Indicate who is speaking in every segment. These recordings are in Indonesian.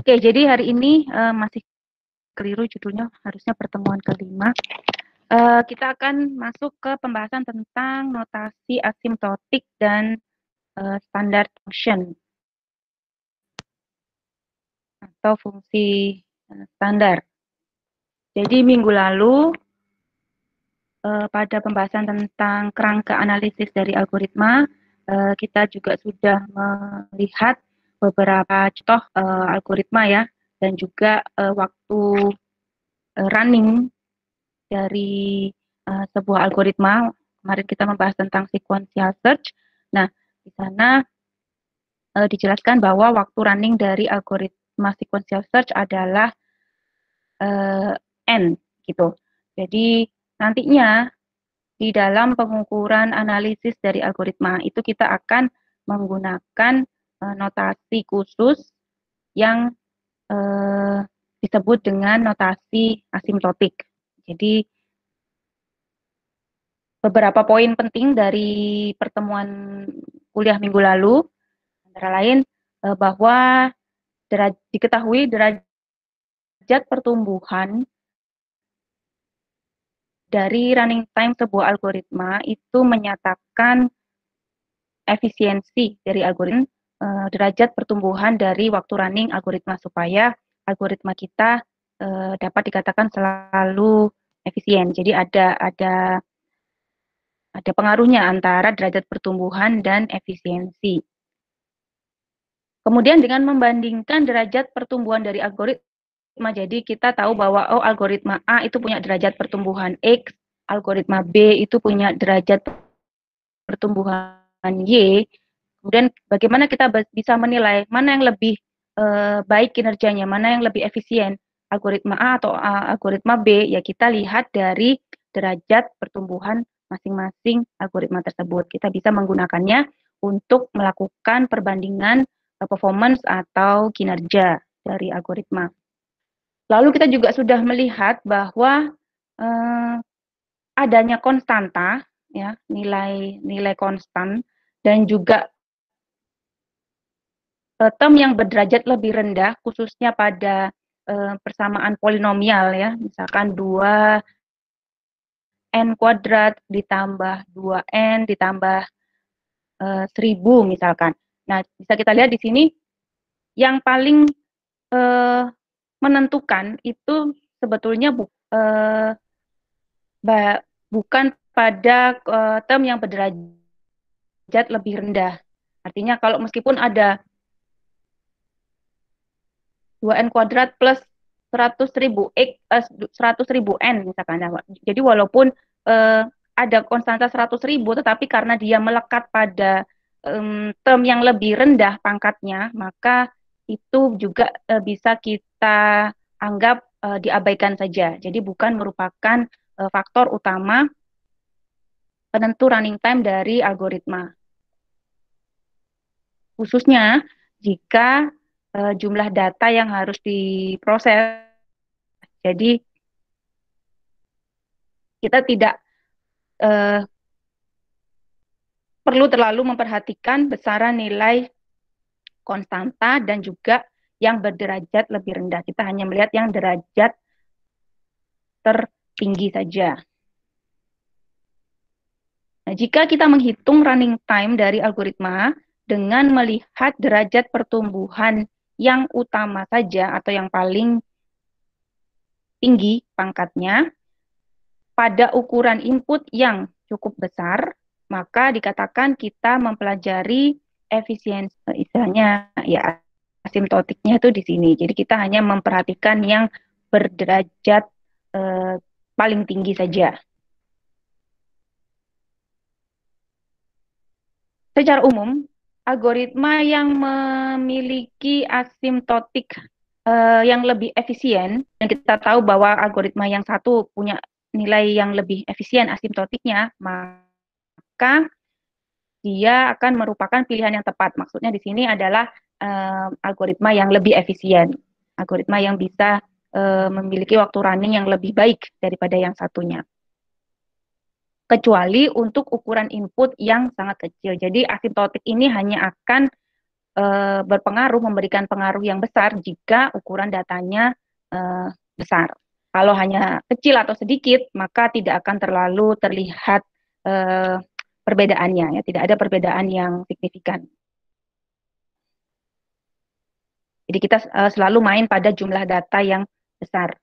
Speaker 1: Oke, jadi hari ini masih keliru judulnya, harusnya pertemuan kelima. Kita akan masuk ke pembahasan tentang notasi asimptotik dan standard function atau fungsi standar. Jadi minggu lalu pada pembahasan tentang kerangka analisis dari algoritma, kita juga sudah melihat beberapa contoh algoritma ya, dan juga waktu running dari sebuah algoritma. Kemarin kita membahas tentang sequential search. Nah, di sana dijelaskan bahwa waktu running dari algoritma sequential search adalah n gitu. Jadi nantinya di dalam pengukuran analisis dari algoritma itu kita akan menggunakan notasi khusus yang disebut dengan notasi asimptotik. Jadi beberapa poin penting dari pertemuan kuliah minggu lalu, antara lain bahwa diketahui derajat pertumbuhan dari running time sebuah algoritma itu menyatakan efisiensi dari algoritma, derajat pertumbuhan dari waktu running algoritma supaya algoritma kita dapat dikatakan selalu efisien. Jadi ada pengaruhnya antara derajat pertumbuhan dan efisiensi. Kemudian dengan membandingkan derajat pertumbuhan dari algoritma, jadi kita tahu bahwa algoritma A itu punya derajat pertumbuhan X, algoritma B itu punya derajat pertumbuhan Y. Kemudian bagaimana kita bisa menilai mana yang lebih baik kinerjanya, mana yang lebih efisien, algoritma A atau algoritma B, ya kita lihat dari derajat pertumbuhan masing-masing algoritma tersebut. Kita bisa menggunakannya untuk melakukan perbandingan performance atau kinerja dari algoritma. Lalu kita juga sudah melihat bahwa adanya konstanta, ya, nilai konstan, dan juga term yang berderajat lebih rendah, khususnya pada persamaan polinomial ya, misalkan 2n kuadrat ditambah 2n ditambah 1000 misalkan. Nah, bisa kita lihat di sini yang paling menentukan itu sebetulnya bukan pada term yang berderajat lebih rendah. Artinya kalau meskipun ada 2n kuadrat plus 100.000 n misalkan. Jadi walaupun ada konstanta 100.000, tetapi karena dia melekat pada term yang lebih rendah pangkatnya, maka itu juga bisa kita anggap diabaikan saja. Jadi bukan merupakan faktor utama penentu running time dari algoritma. Khususnya jika jumlah data yang harus diproses. Jadi kita tidak perlu terlalu memperhatikan besaran nilai konstanta dan juga yang berderajat lebih rendah. Kita hanya melihat yang derajat tertinggi saja. Nah, jika kita menghitung running time dari algoritma dengan melihat derajat pertumbuhan yang utama saja atau yang paling tinggi pangkatnya pada ukuran input yang cukup besar, maka dikatakan kita mempelajari efisiensi, istilahnya ya asimptotiknya itu di sini. Jadi kita hanya memperhatikan yang berderajat paling tinggi saja. Secara umum, algoritma yang memiliki asimptotik yang lebih efisien, dan kita tahu bahwa algoritma yang satu punya nilai yang lebih efisien asimptotiknya, maka dia akan merupakan pilihan yang tepat. Maksudnya di sini adalah algoritma yang lebih efisien, algoritma yang bisa memiliki waktu running yang lebih baik daripada yang satunya. Kecuali untuk ukuran input yang sangat kecil. Jadi asimptotik ini hanya akan berpengaruh, memberikan pengaruh yang besar jika ukuran datanya besar. Kalau hanya kecil atau sedikit, maka tidak akan terlalu terlihat eh, perbedaannya, ya, tidak ada perbedaan yang signifikan. Jadi kita selalu main pada jumlah data yang besar.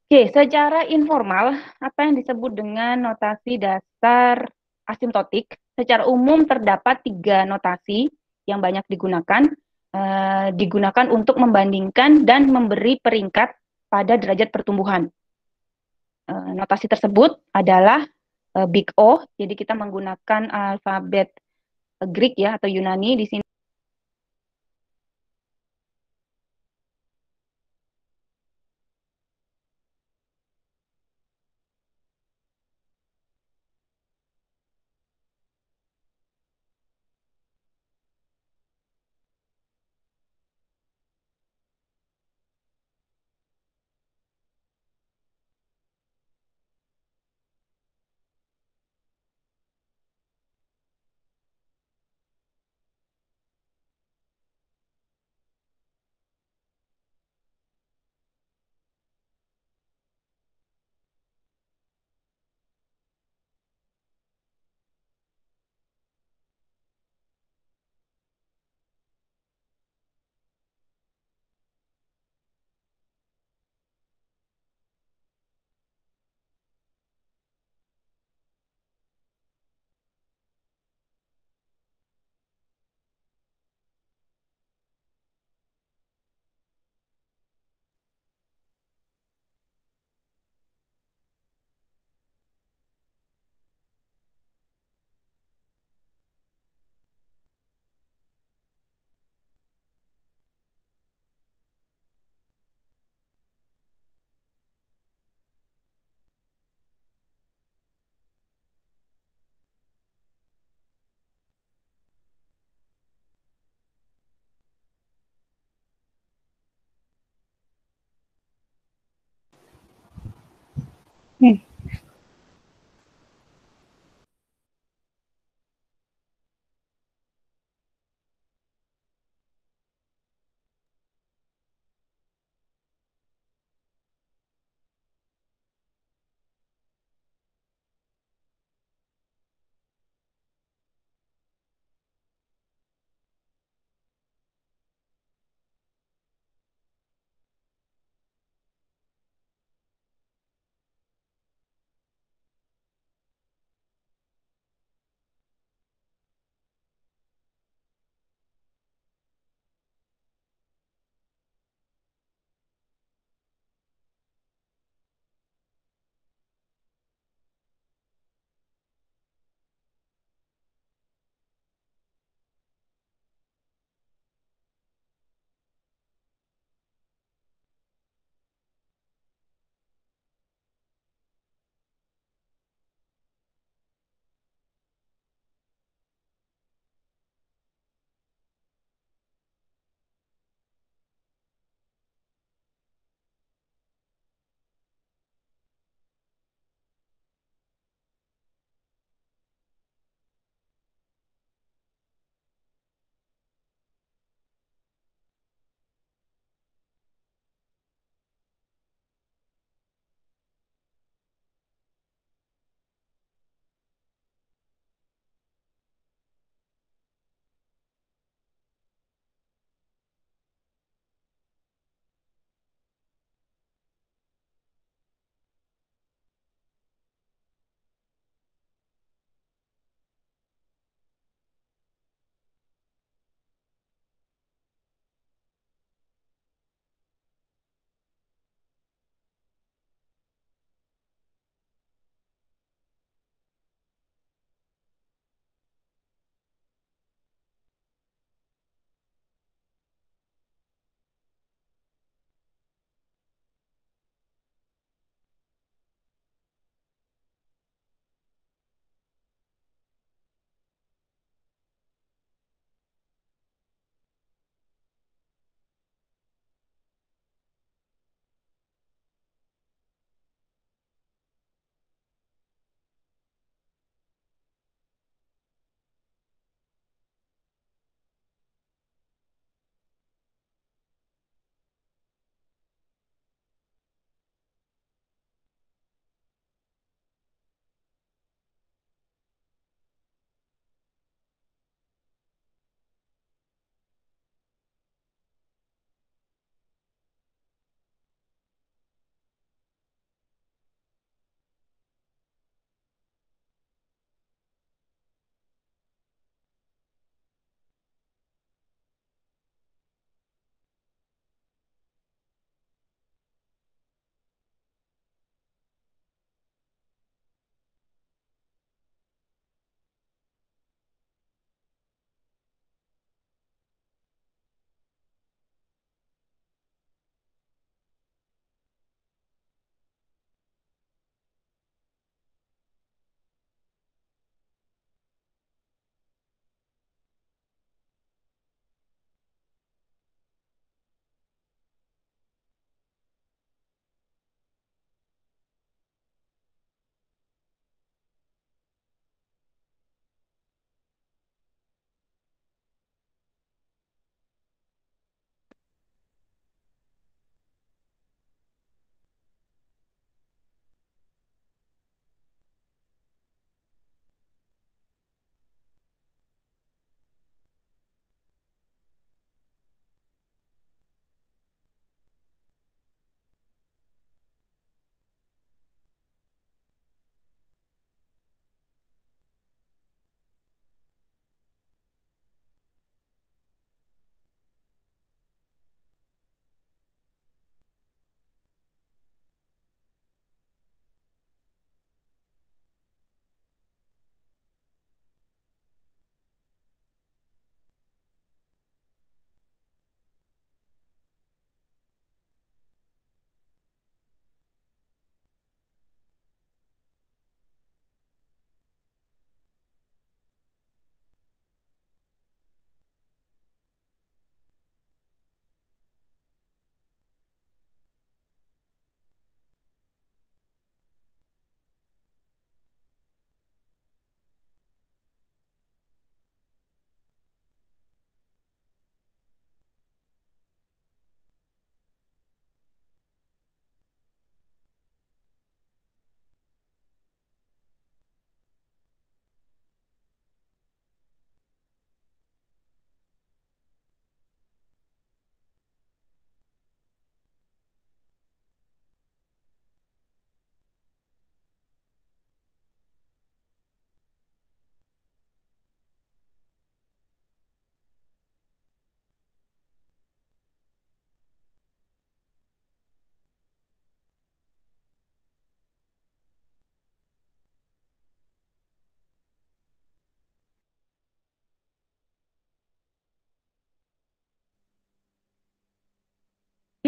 Speaker 1: Oke, secara informal, apa yang disebut dengan notasi dasar asimptotik, secara umum terdapat tiga notasi yang banyak digunakan, digunakan untuk membandingkan dan memberi peringkat pada derajat pertumbuhan. Notasi tersebut adalah Big O, jadi kita menggunakan alfabet Greek ya atau Yunani di sini.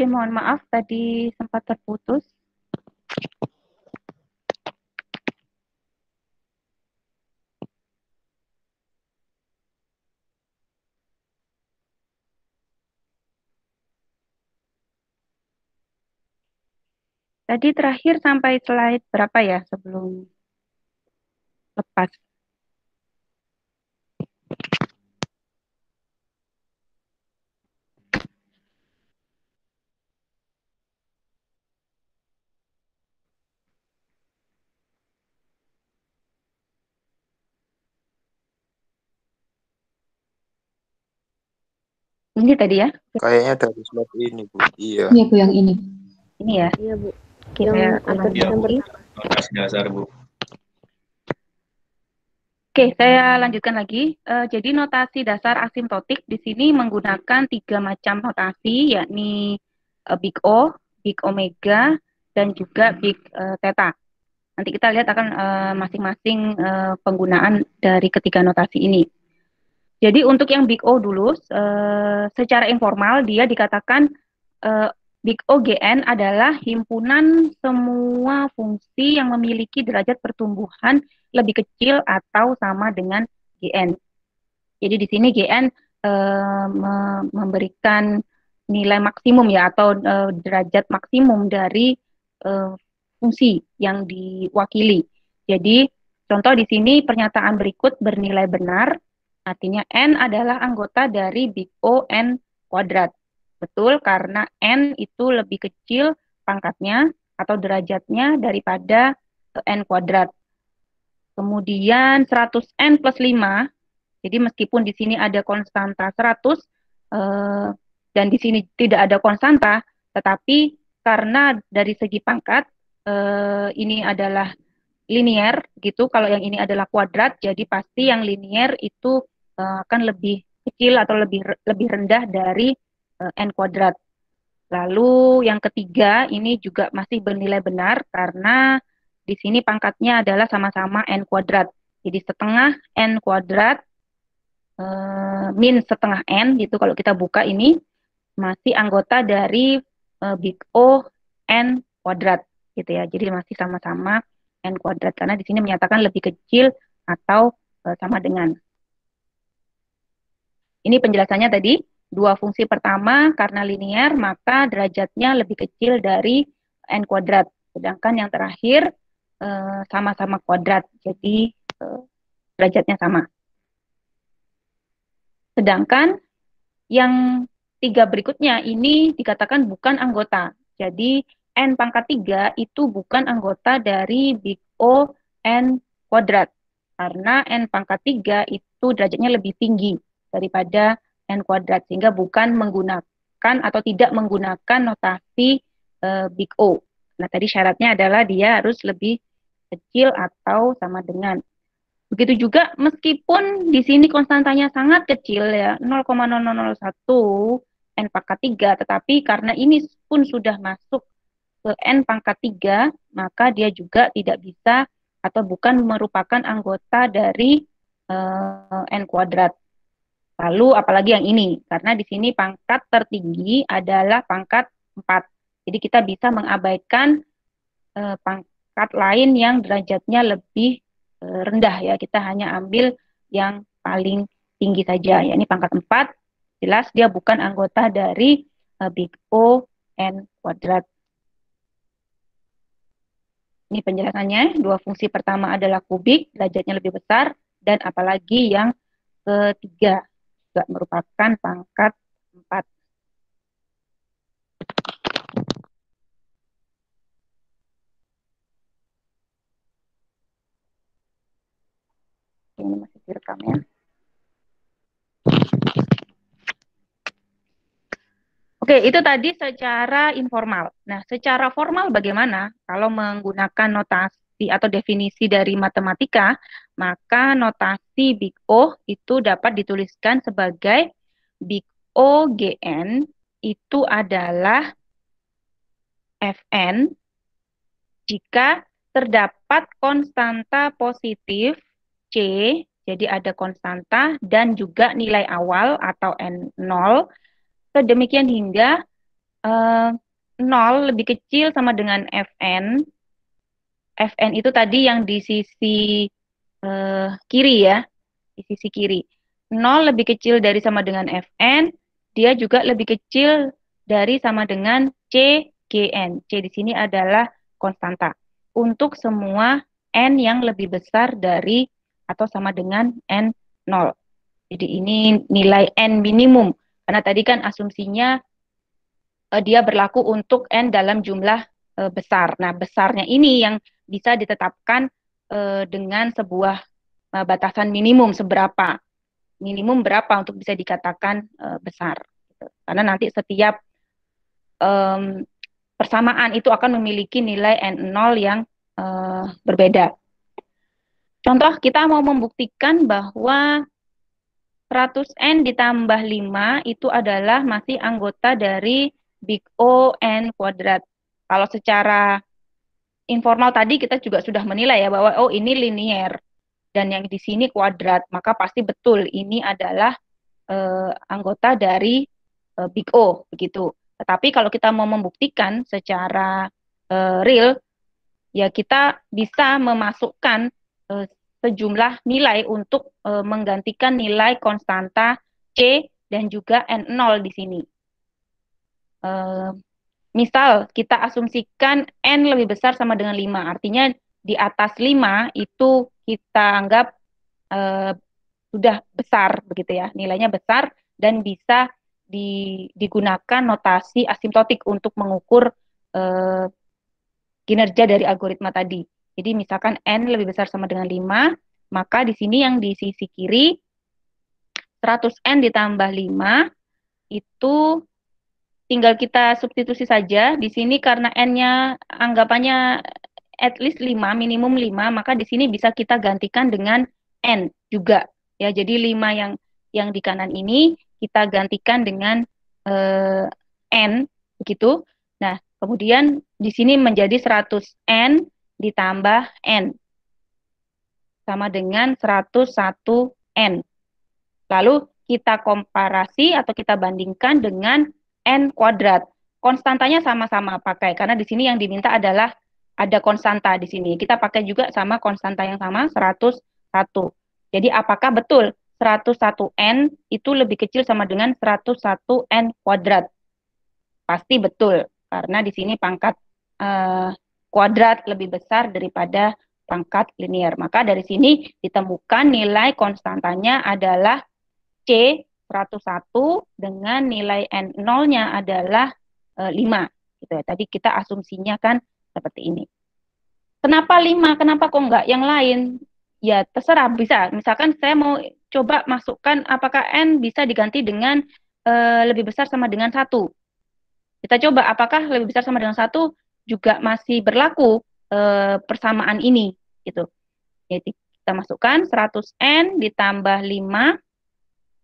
Speaker 1: mohon maaf tadi sempat terputus. Tadi terakhir sampai slide berapa ya sebelum lepas? Ini tadi ya?
Speaker 2: Kayaknya dari slide ini, Bu. Iya.
Speaker 3: Iya, Bu, yang ini.
Speaker 1: Ini ya?
Speaker 4: Iya, Bu.
Speaker 1: Oke,
Speaker 4: Yang
Speaker 1: saya
Speaker 4: atas
Speaker 1: ulangi
Speaker 4: yang
Speaker 1: lagi.
Speaker 5: Notasi dasar, Bu.
Speaker 1: Oke, saya lanjutkan lagi. Jadi notasi dasar asimptotik di sini menggunakan 3 macam notasi, yakni Big O, Big Omega, dan juga Big Theta. Nanti kita lihat akan masing-masing penggunaan dari ketiga notasi ini. Jadi untuk yang Big O dulu, secara informal dia dikatakan Big OGN adalah himpunan semua fungsi yang memiliki derajat pertumbuhan lebih kecil atau sama dengan GN. Jadi di sini GN memberikan nilai maksimum ya atau derajat maksimum dari fungsi yang diwakili. Jadi contoh di sini pernyataan berikut bernilai benar. Artinya N adalah anggota dari Big O N kuadrat. Betul, karena N itu lebih kecil pangkatnya atau derajatnya daripada N kuadrat. Kemudian 100N plus 5, jadi meskipun di sini ada konstanta 100, dan di sini tidak ada konstanta, tetapi karena dari segi pangkat, ini adalah linier gitu. Kalau yang ini adalah kuadrat, jadi pasti yang linier itu akan lebih kecil atau lebih rendah dari n kuadrat. Lalu yang ketiga ini juga masih bernilai benar karena di sini pangkatnya adalah sama-sama n kuadrat. Jadi setengah n kuadrat min setengah n gitu kalau kita buka ini masih anggota dari Big O n kuadrat gitu ya. Jadi masih sama-sama n kuadrat karena di sini menyatakan lebih kecil atau sama dengan. Ini penjelasannya tadi, dua fungsi pertama karena linear maka derajatnya lebih kecil dari n kuadrat. Sedangkan yang terakhir sama-sama kuadrat, jadi derajatnya sama. Sedangkan yang tiga berikutnya ini dikatakan bukan anggota. Jadi n pangkat 3 itu bukan anggota dari Big O n kuadrat. Karena n pangkat 3 itu derajatnya lebih tinggi daripada n kuadrat. Sehingga bukan menggunakan atau tidak menggunakan notasi Big O. Nah tadi syaratnya adalah dia harus lebih kecil atau sama dengan. Begitu juga meskipun di sini konstantanya sangat kecil ya, 0,0001 n pangkat 3, tetapi karena ini pun sudah masuk ke n pangkat 3, maka dia juga tidak bisa atau bukan merupakan anggota dari n kuadrat. Lalu apalagi yang ini, karena di sini pangkat tertinggi adalah pangkat 4. Jadi kita bisa mengabaikan pangkat lain yang derajatnya lebih rendah ya, kita hanya ambil yang paling tinggi saja ya. Ini pangkat 4, jelas dia bukan anggota dari Big O n kuadrat. Ini penjelasannya, dua fungsi pertama adalah kubik, derajatnya lebih besar, dan apalagi yang ketiga juga merupakan pangkat 4. Ini masih direkam ya. Oke, itu tadi secara informal. Nah, secara formal bagaimana? Kalau menggunakan notasi atau definisi dari matematika, maka notasi Big O itu dapat dituliskan sebagai Big O GN itu adalah Fn jika terdapat konstanta positif C, jadi ada konstanta dan juga nilai awal atau N0, sedemikian hingga eh, 0 lebih kecil sama dengan Fn. Fn itu tadi yang di sisi kiri ya, di sisi kiri. 0 lebih kecil dari sama dengan Fn, dia juga lebih kecil dari sama dengan CGN. C di sini adalah konstanta. Untuk semua N yang lebih besar dari atau sama dengan N0. Jadi ini nilai N minimum. Karena tadi kan asumsinya dia berlaku untuk N dalam jumlah besar. Nah, besarnya ini yang bisa ditetapkan dengan sebuah batasan minimum seberapa. Minimum berapa untuk bisa dikatakan besar. Gitu. Karena nanti setiap um, persamaan itu akan memiliki nilai N0 yang berbeda. Contoh, kita mau membuktikan bahwa 100N ditambah 5 itu adalah masih anggota dari Big O N kuadrat. Kalau secara informal tadi kita juga sudah menilai ya bahwa oh ini linier dan yang di sini kuadrat, maka pasti betul ini adalah anggota dari Big O begitu. Tetapi kalau kita mau membuktikan secara real, ya kita bisa memasukkan sejumlah nilai untuk menggantikan nilai konstanta C dan juga N0 di sini. Misal kita asumsikan N lebih besar sama dengan 5, artinya di atas 5 itu kita anggap eh, sudah besar begitu ya, nilainya besar dan bisa digunakan notasi asimptotik untuk mengukur eh, kinerja dari algoritma tadi. Jadi misalkan N lebih besar sama dengan 5, maka di sini yang di sisi kiri 100N ditambah 5 itu tinggal kita substitusi saja. Di sini karena N-nya anggapannya at least 5, minimum 5, maka di sini bisa kita gantikan dengan N juga. Ya, jadi 5 yang di kanan ini kita gantikan dengan N begitu. Nah, kemudian di sini menjadi 100N ditambah N sama dengan 101N. Lalu kita komparasi atau kita bandingkan dengan N kuadrat. Konstantanya sama-sama pakai, karena di sini yang diminta adalah ada konstanta di sini. Kita pakai juga sama konstanta yang sama, 101. Jadi apakah betul 101N itu lebih kecil sama dengan 101N kuadrat? Pasti betul, karena di sini pangkat kuadrat lebih besar daripada pangkat linier. Maka dari sini ditemukan nilai konstantanya adalah C 101 dengan nilai N0-nya adalah 5. Gitu ya. Tadi kita asumsinya kan seperti ini. Kenapa 5? Kenapa kok enggak yang lain? Ya terserah, bisa. Misalkan saya mau coba masukkan apakah N bisa diganti dengan lebih besar sama dengan 1. Kita coba apakah lebih besar sama dengan 1 juga masih berlaku persamaan ini. Gitu. Jadi kita masukkan 100N ditambah 5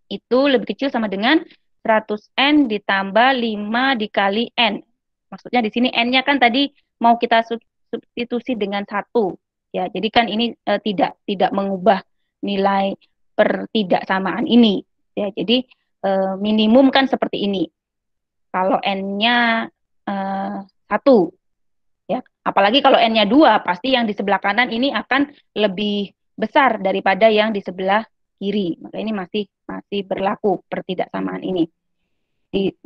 Speaker 1: itu lebih kecil sama dengan 100N ditambah 5 dikali N. Maksudnya di sini N-nya kan tadi mau kita substitusi dengan 1. Ya, jadi kan ini tidak mengubah nilai pertidaksamaan ini. Ya, jadi minimum kan seperti ini. Kalau N-nya 1. Ya, apalagi kalau N-nya 2, pasti yang di sebelah kanan ini akan lebih besar daripada yang di sebelah kiri. Maka ini masih berlaku pertidaksamaan ini.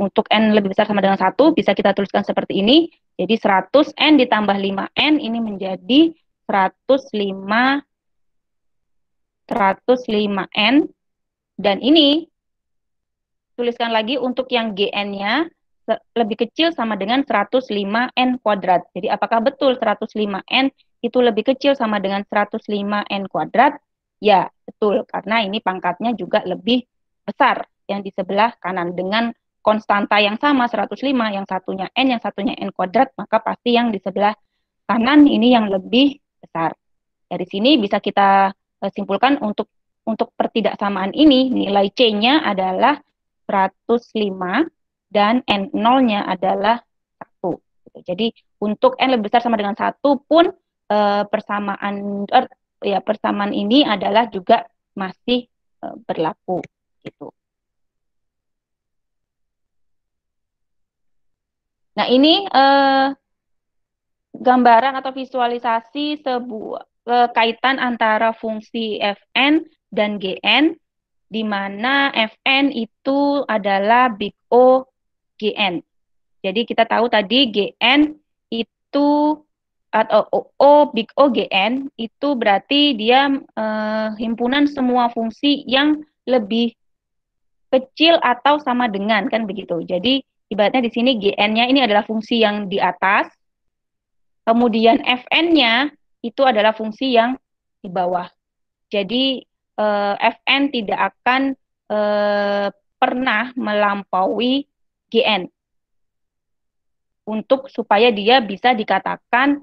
Speaker 1: Untuk N lebih besar sama dengan 1, bisa kita tuliskan seperti ini. Jadi 100N ditambah 5N ini menjadi 105N. Dan ini, tuliskan lagi untuk yang GN-nya lebih kecil sama dengan 105N kuadrat. Jadi apakah betul 105N itu lebih kecil sama dengan 105N kuadrat? Ya, betul. Karena ini pangkatnya juga lebih besar yang di sebelah kanan. Dengan konstanta yang sama 105, yang satunya N, yang satunya N kuadrat, maka pasti yang di sebelah kanan ini yang lebih besar. Dari sini bisa kita simpulkan untuk pertidaksamaan ini, nilai C-nya adalah 105 dan N0-nya adalah 1. Jadi untuk N lebih besar sama dengan 1 pun persamaan ini adalah juga masih berlaku gitu. Nah, ini gambaran atau visualisasi sebuah kaitan antara fungsi Fn dan Gn, di mana Fn itu adalah big O Gn. Jadi kita tahu tadi Gn itu atau big O Gn itu berarti dia himpunan semua fungsi yang lebih kecil atau sama dengan, kan begitu. Jadi ibaratnya di sini Gn-nya ini adalah fungsi yang di atas, kemudian Fn-nya itu adalah fungsi yang di bawah. Jadi Fn tidak akan pernah melampaui Gn untuk supaya dia bisa dikatakan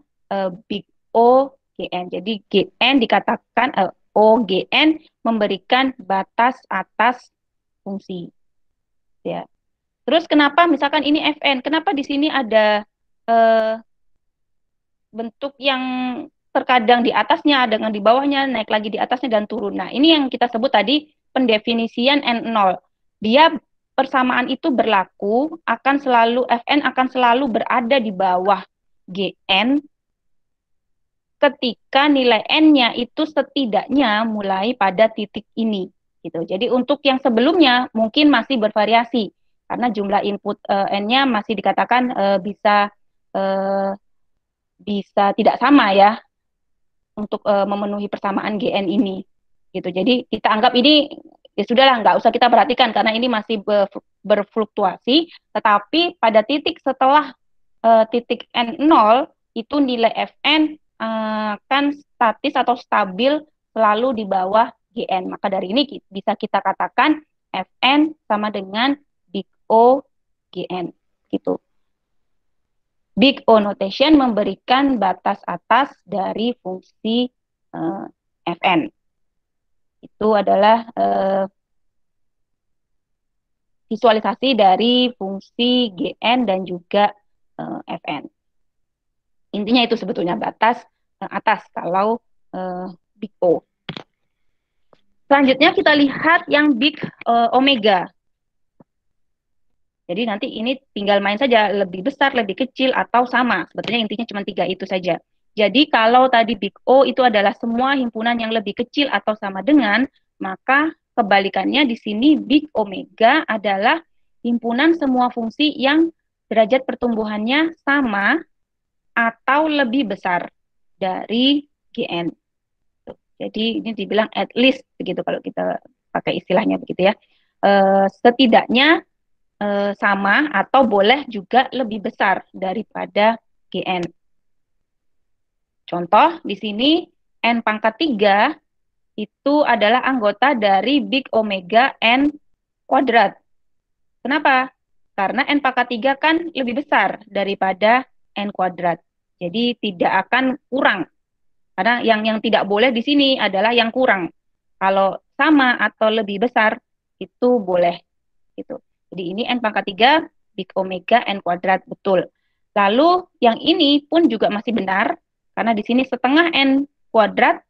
Speaker 1: big O Gn. Jadi Gn dikatakan O Gn memberikan batas atas fungsi. Ya. Terus kenapa misalkan ini Fn? Kenapa di sini ada bentuk yang terkadang di atasnya dengan di bawahnya, naik lagi di atasnya dan turun. Nah, ini yang kita sebut tadi pendefinisian N0. Dia persamaan itu berlaku akan selalu Fn akan selalu berada di bawah Gn ketika nilai N-nya itu setidaknya mulai pada titik ini gitu. Jadi untuk yang sebelumnya mungkin masih bervariasi karena jumlah input N-nya masih dikatakan uh, bisa tidak sama ya untuk memenuhi persamaan Gn ini gitu. Jadi kita anggap ini ya sudahlah, nggak usah kita perhatikan karena ini masih berfluktuasi, tetapi pada titik setelah titik N0 itu nilai Fn akan statis atau stabil selalu di bawah Gn. Maka dari ini bisa kita katakan Fn sama dengan big O Gn gitu. Big O notation memberikan batas atas dari fungsi Fn. Itu adalah visualisasi dari fungsi Gn dan juga Fn. Intinya itu sebetulnya batas atas kalau big O. Selanjutnya kita lihat yang big omega. Jadi nanti ini tinggal main saja lebih besar, lebih kecil, atau sama. Sebetulnya intinya cuma 3 itu saja. Jadi kalau tadi big O itu adalah semua himpunan yang lebih kecil atau sama dengan, maka kebalikannya di sini big omega adalah himpunan semua fungsi yang derajat pertumbuhannya sama atau lebih besar dari Gn. Jadi ini dibilang at least begitu kalau kita pakai istilahnya begitu ya. Setidaknya sama atau boleh juga lebih besar daripada Gn. Contoh di sini N pangkat 3 itu adalah anggota dari big omega N kuadrat. Kenapa? Karena N pangkat 3 kan lebih besar daripada N kuadrat. Jadi tidak akan kurang. Karena yang tidak boleh di sini adalah yang kurang. Kalau sama atau lebih besar itu boleh gitu. Jadi ini N pangkat 3 big omega N kuadrat, betul. Lalu yang ini pun juga masih benar karena di sini setengah N kuadrat,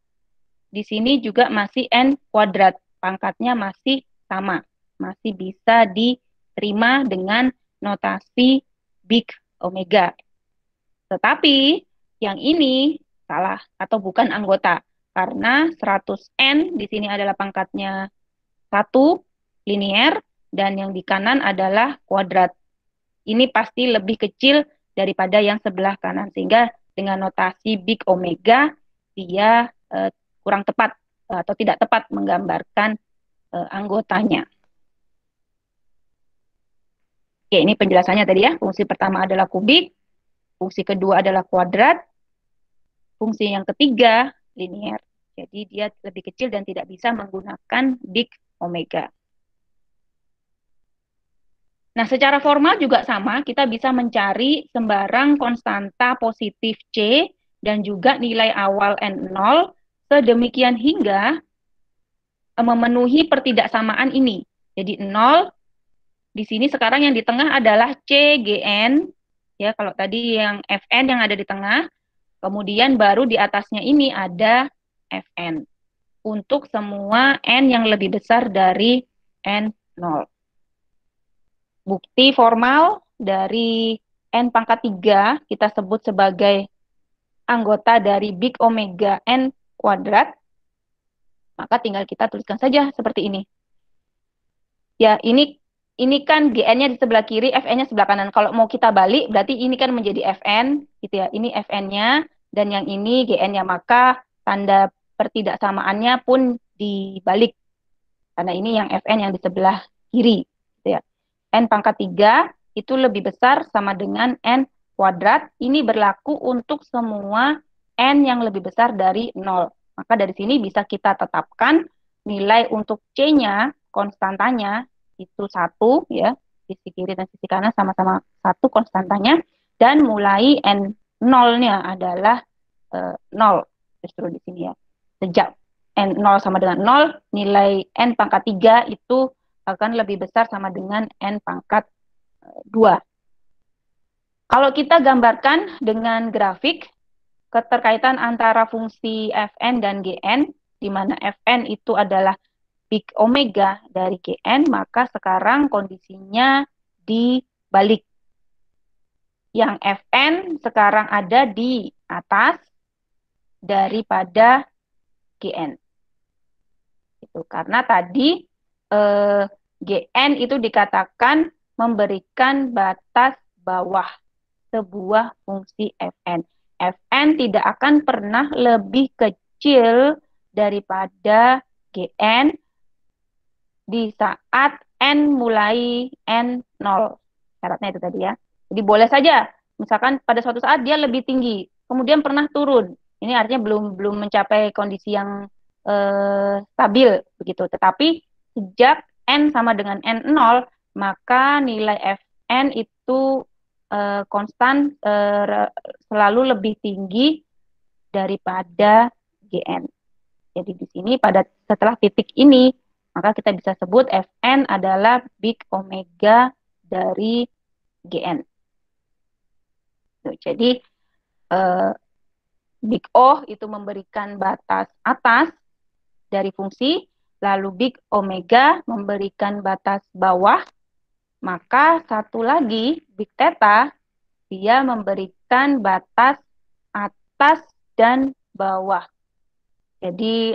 Speaker 1: di sini juga masih N kuadrat. Pangkatnya masih sama. Masih bisa diterima dengan notasi big omega. Tetapi yang ini salah atau bukan anggota karena 100N di sini adalah pangkatnya 1 linier dan yang di kanan adalah kuadrat. Ini pasti lebih kecil daripada yang sebelah kanan sehingga dengan notasi big omega dia kurang tepat atau tidak tepat menggambarkan anggotanya. Oke, ini penjelasannya tadi ya. Fungsi pertama adalah kubik, fungsi kedua adalah kuadrat, fungsi yang ketiga linier. Jadi dia lebih kecil dan tidak bisa menggunakan big omega. Nah, secara formal juga sama, kita bisa mencari sembarang konstanta positif C dan juga nilai awal N0 sedemikian hingga memenuhi pertidaksamaan ini. Jadi 0, di sini sekarang yang di tengah adalah CGN, ya kalau tadi yang Fn yang ada di tengah, kemudian baru di atasnya ini ada Fn untuk semua N yang lebih besar dari N0. Bukti formal dari N pangkat 3 kita sebut sebagai anggota dari big omega N kuadrat, maka tinggal kita tuliskan saja seperti ini. Ya, ini kan GN-nya di sebelah kiri, Fn-nya sebelah kanan. Kalau mau kita balik, berarti ini kan menjadi Fn, gitu ya. Ini Fn-nya, dan yang ini GN-nya. Maka tanda pertidaksamaannya pun dibalik. Karena ini yang Fn yang di sebelah kiri, gitu ya. N pangkat 3 itu lebih besar sama dengan N kuadrat. Ini berlaku untuk semua N yang lebih besar dari 0. Maka dari sini bisa kita tetapkan nilai untuk C-nya, konstantanya, itu 1, ya. Sisi kiri dan sisi kanan sama-sama 1 konstantanya. Dan mulai N 0-nya adalah 0. Justru di sini ya. Sejak N0 sama dengan 0, nilai N pangkat 3 itu akan lebih besar sama dengan N pangkat 2. Kalau kita gambarkan dengan grafik, keterkaitan antara fungsi Fn dan Gn, di mana Fn itu adalah big omega dari Gn, maka sekarang kondisinya dibalik. Yang Fn sekarang ada di atas daripada Gn. Itu karena tadi Gn itu dikatakan memberikan batas bawah sebuah fungsi Fn. Fn tidak akan pernah lebih kecil daripada Gn di saat N mulai N0. Syaratnya itu tadi ya. Jadi boleh saja, misalkan pada suatu saat dia lebih tinggi, kemudian pernah turun. Ini artinya belum mencapai kondisi yang stabil begitu. Tetapi sejak N sama dengan N0, maka nilai Fn itu konstan selalu lebih tinggi daripada Gn. Jadi di sini setelah titik ini, maka kita bisa sebut Fn adalah big omega dari Gn. Jadi big O itu memberikan batas atas dari fungsi, lalu big omega memberikan batas bawah, maka satu lagi big theta dia memberikan batas atas dan bawah. Jadi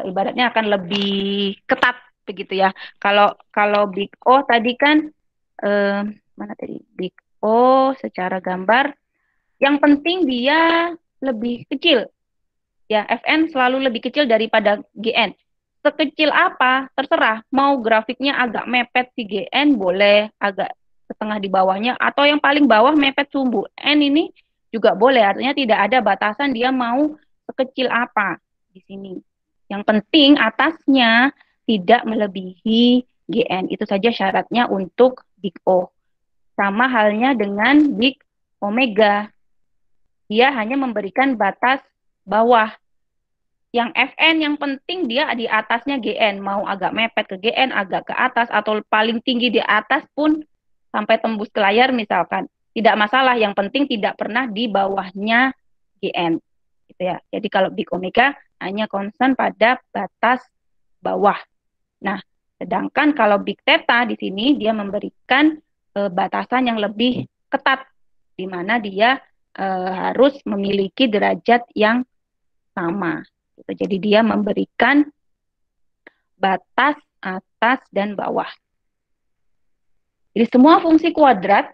Speaker 1: ibaratnya akan lebih ketat begitu ya. Kalau big O tadi kan mana tadi big O secara gambar, yang penting dia lebih kecil. Ya, Fn selalu lebih kecil daripada Gn. Sekecil apa? Terserah. Mau grafiknya agak mepet si Gn boleh, agak setengah di bawahnya, atau yang paling bawah mepet sumbu. N ini juga boleh, artinya tidak ada batasan dia mau sekecil apa di sini. Yang penting atasnya tidak melebihi Gn. Itu saja syaratnya untuk big O. Sama halnya dengan big omega. Dia hanya memberikan batas bawah. Yang Fn yang penting dia di atasnya Gn. Mau agak mepet ke Gn, agak ke atas, atau paling tinggi di atas pun sampai tembus ke layar misalkan. Tidak masalah, yang penting tidak pernah di bawahnya Gn. Gitu ya. Jadi kalau big omega hanya konstan pada batas bawah. Nah, sedangkan kalau big theta di sini dia memberikan batasan yang lebih ketat, di mana dia harus memiliki derajat yang sama. Gitu. Jadi dia memberikan batas atas dan bawah. Jadi semua fungsi kuadrat,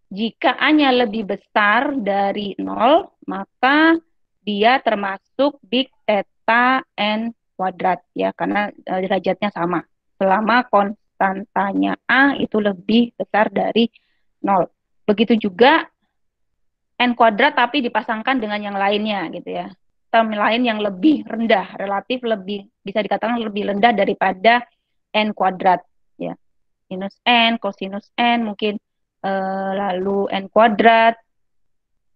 Speaker 1: jika A-nya lebih besar dari 0, maka dia termasuk big theta n kuadrat ya, karena derajatnya sama. Selama konstantanya A itu lebih besar dari 0. Begitu juga n kuadrat tapi dipasangkan dengan yang lainnya gitu ya. Term lain yang lebih rendah, relatif lebih bisa dikatakan lebih rendah daripada n kuadrat ya. Minus n, cosinus n mungkin lalu n kuadrat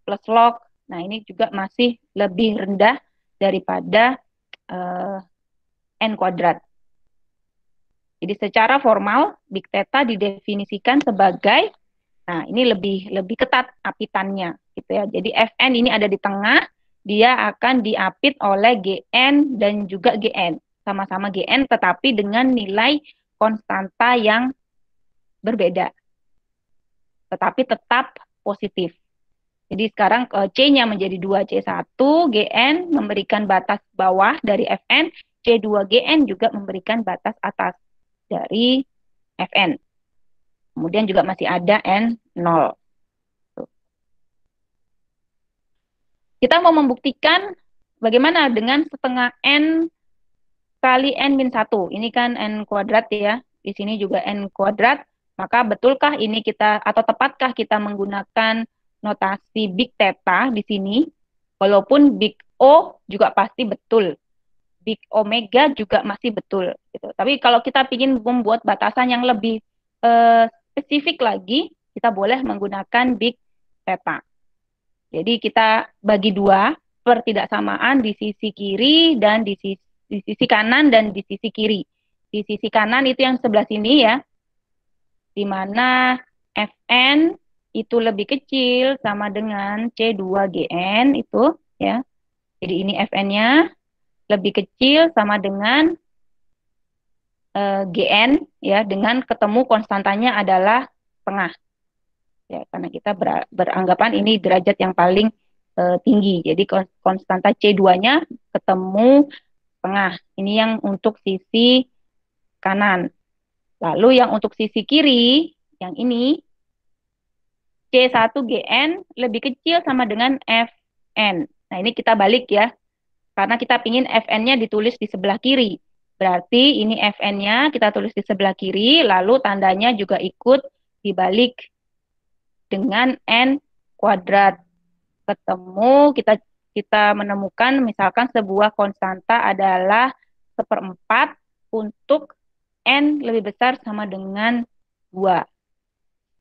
Speaker 1: plus log. Nah, ini juga masih lebih rendah daripada n kuadrat. Jadi secara formal big theta didefinisikan sebagai, nah ini lebih ketat apitannya gitu ya. Jadi Fn ini ada di tengah, dia akan diapit oleh Gn dan juga Gn. Sama-sama Gn tetapi dengan nilai konstanta yang berbeda. tetapi tetap positif. Jadi sekarang C-nya menjadi 2C1, GN memberikan batas bawah dari Fn, C2GN juga memberikan batas atas dari Fn. Kemudian juga masih ada N0. Kita mau membuktikan bagaimana dengan setengah N kali N-1. Ini kan N kuadrat ya. Di sini juga N kuadrat. Maka betulkah ini kita, atau tepatkah kita menggunakan notasi big theta di sini? Walaupun big O juga pasti betul. Big omega juga masih betul. Gitu. Tapi kalau kita ingin membuat batasan yang lebih spesifik lagi, kita boleh menggunakan big theta. Jadi kita bagi dua pertidaksamaan di sisi kiri dan di sisi kanan dan di sisi kiri. Di sisi kanan itu yang sebelah sini ya, di mana Fn itu lebih kecil sama dengan C2GN itu ya. Jadi ini Fn-nya lebih kecil sama dengan Gn ya, dengan ketemu konstantanya adalah tengah. Ya, karena kita beranggapan ini derajat yang paling tinggi. Jadi konstanta C2-nya ketemu tengah. Ini yang untuk sisi kanan. Lalu yang untuk sisi kiri, yang ini, C1GN lebih kecil sama dengan Fn. Nah, ini kita balik ya. Karena kita ingin Fn-nya ditulis di sebelah kiri. Berarti ini Fn-nya kita tulis di sebelah kiri, lalu tandanya juga ikut dibalik dengan N kuadrat. Ketemu, kita menemukan misalkan sebuah konstanta adalah 1/4 untuk N lebih besar sama dengan 2.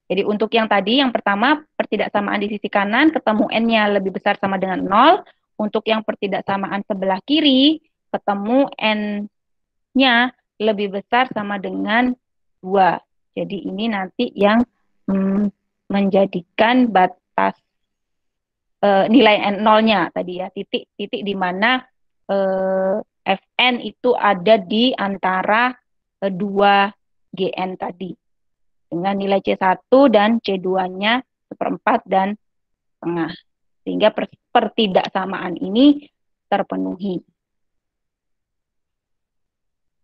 Speaker 1: Jadi untuk yang tadi, yang pertama, pertidaksamaan di sisi kanan, ketemu N-nya lebih besar sama dengan 0. Untuk yang pertidaksamaan sebelah kiri, ketemu N-nya lebih besar sama dengan 2. Jadi ini nanti yang menjadikan batas nilai N0-nya tadi ya, titik di mana Fn itu ada di antara 2 Gn tadi. Dengan nilai C1 dan C2-nya 1/4 dan setengah. Sehingga pertidaksamaan ini terpenuhi.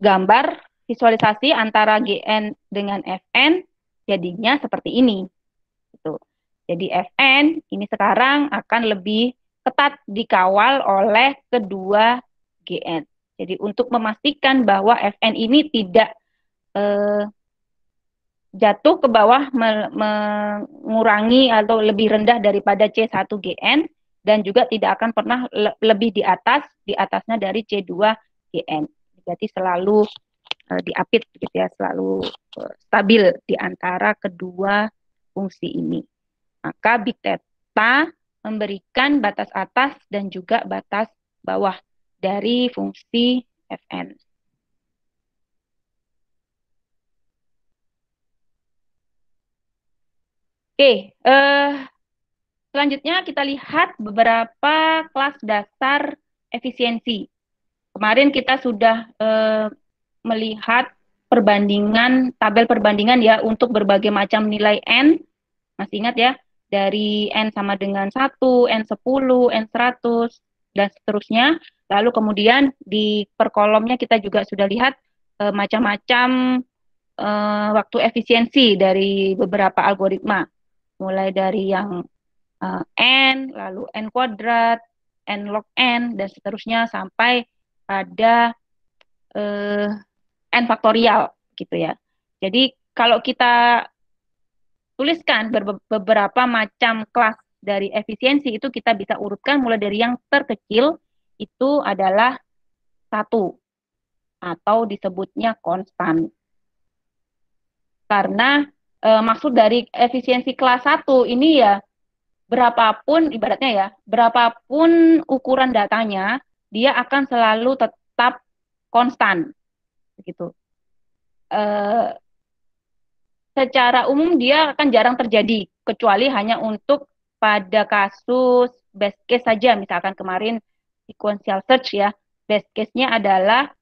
Speaker 1: Gambar visualisasi antara Gn dengan Fn jadinya seperti ini. Gitu. Jadi Fn ini sekarang akan lebih ketat dikawal oleh kedua Gn. Jadi untuk memastikan bahwa Fn ini tidak jatuh ke bawah mengurangi atau lebih rendah daripada C1GN dan juga tidak akan pernah lebih di atasnya dari C2GN. Jadi selalu diapit gitu ya, selalu stabil di antara kedua fungsi ini. Maka big theta memberikan batas atas dan juga batas bawah dari fungsi Fn. Oke, selanjutnya kita lihat beberapa kelas dasar efisiensi. Kemarin kita sudah melihat tabel perbandingan ya untuk berbagai macam nilai N. Masih ingat ya? Dari N sama dengan 1, N10, N100, dan seterusnya. Lalu kemudian di per kolomnya kita juga sudah lihat macam-macam waktu efisiensi dari beberapa algoritma. Mulai dari yang N, lalu N kuadrat, N log N, dan seterusnya sampai pada N faktorial gitu ya. Jadi kalau kita tuliskan beberapa macam kelas dari efisiensi itu kita bisa urutkan mulai dari yang terkecil itu adalah 1 atau disebutnya konstan. Karena maksud dari efisiensi kelas 1 ini ya berapapun ibaratnya ya, berapapun ukuran datanya dia akan selalu tetap konstan begitu. Secara umum dia akan jarang terjadi kecuali hanya untuk pada kasus best case saja, misalkan kemarin sequential search ya, best case-nya adalah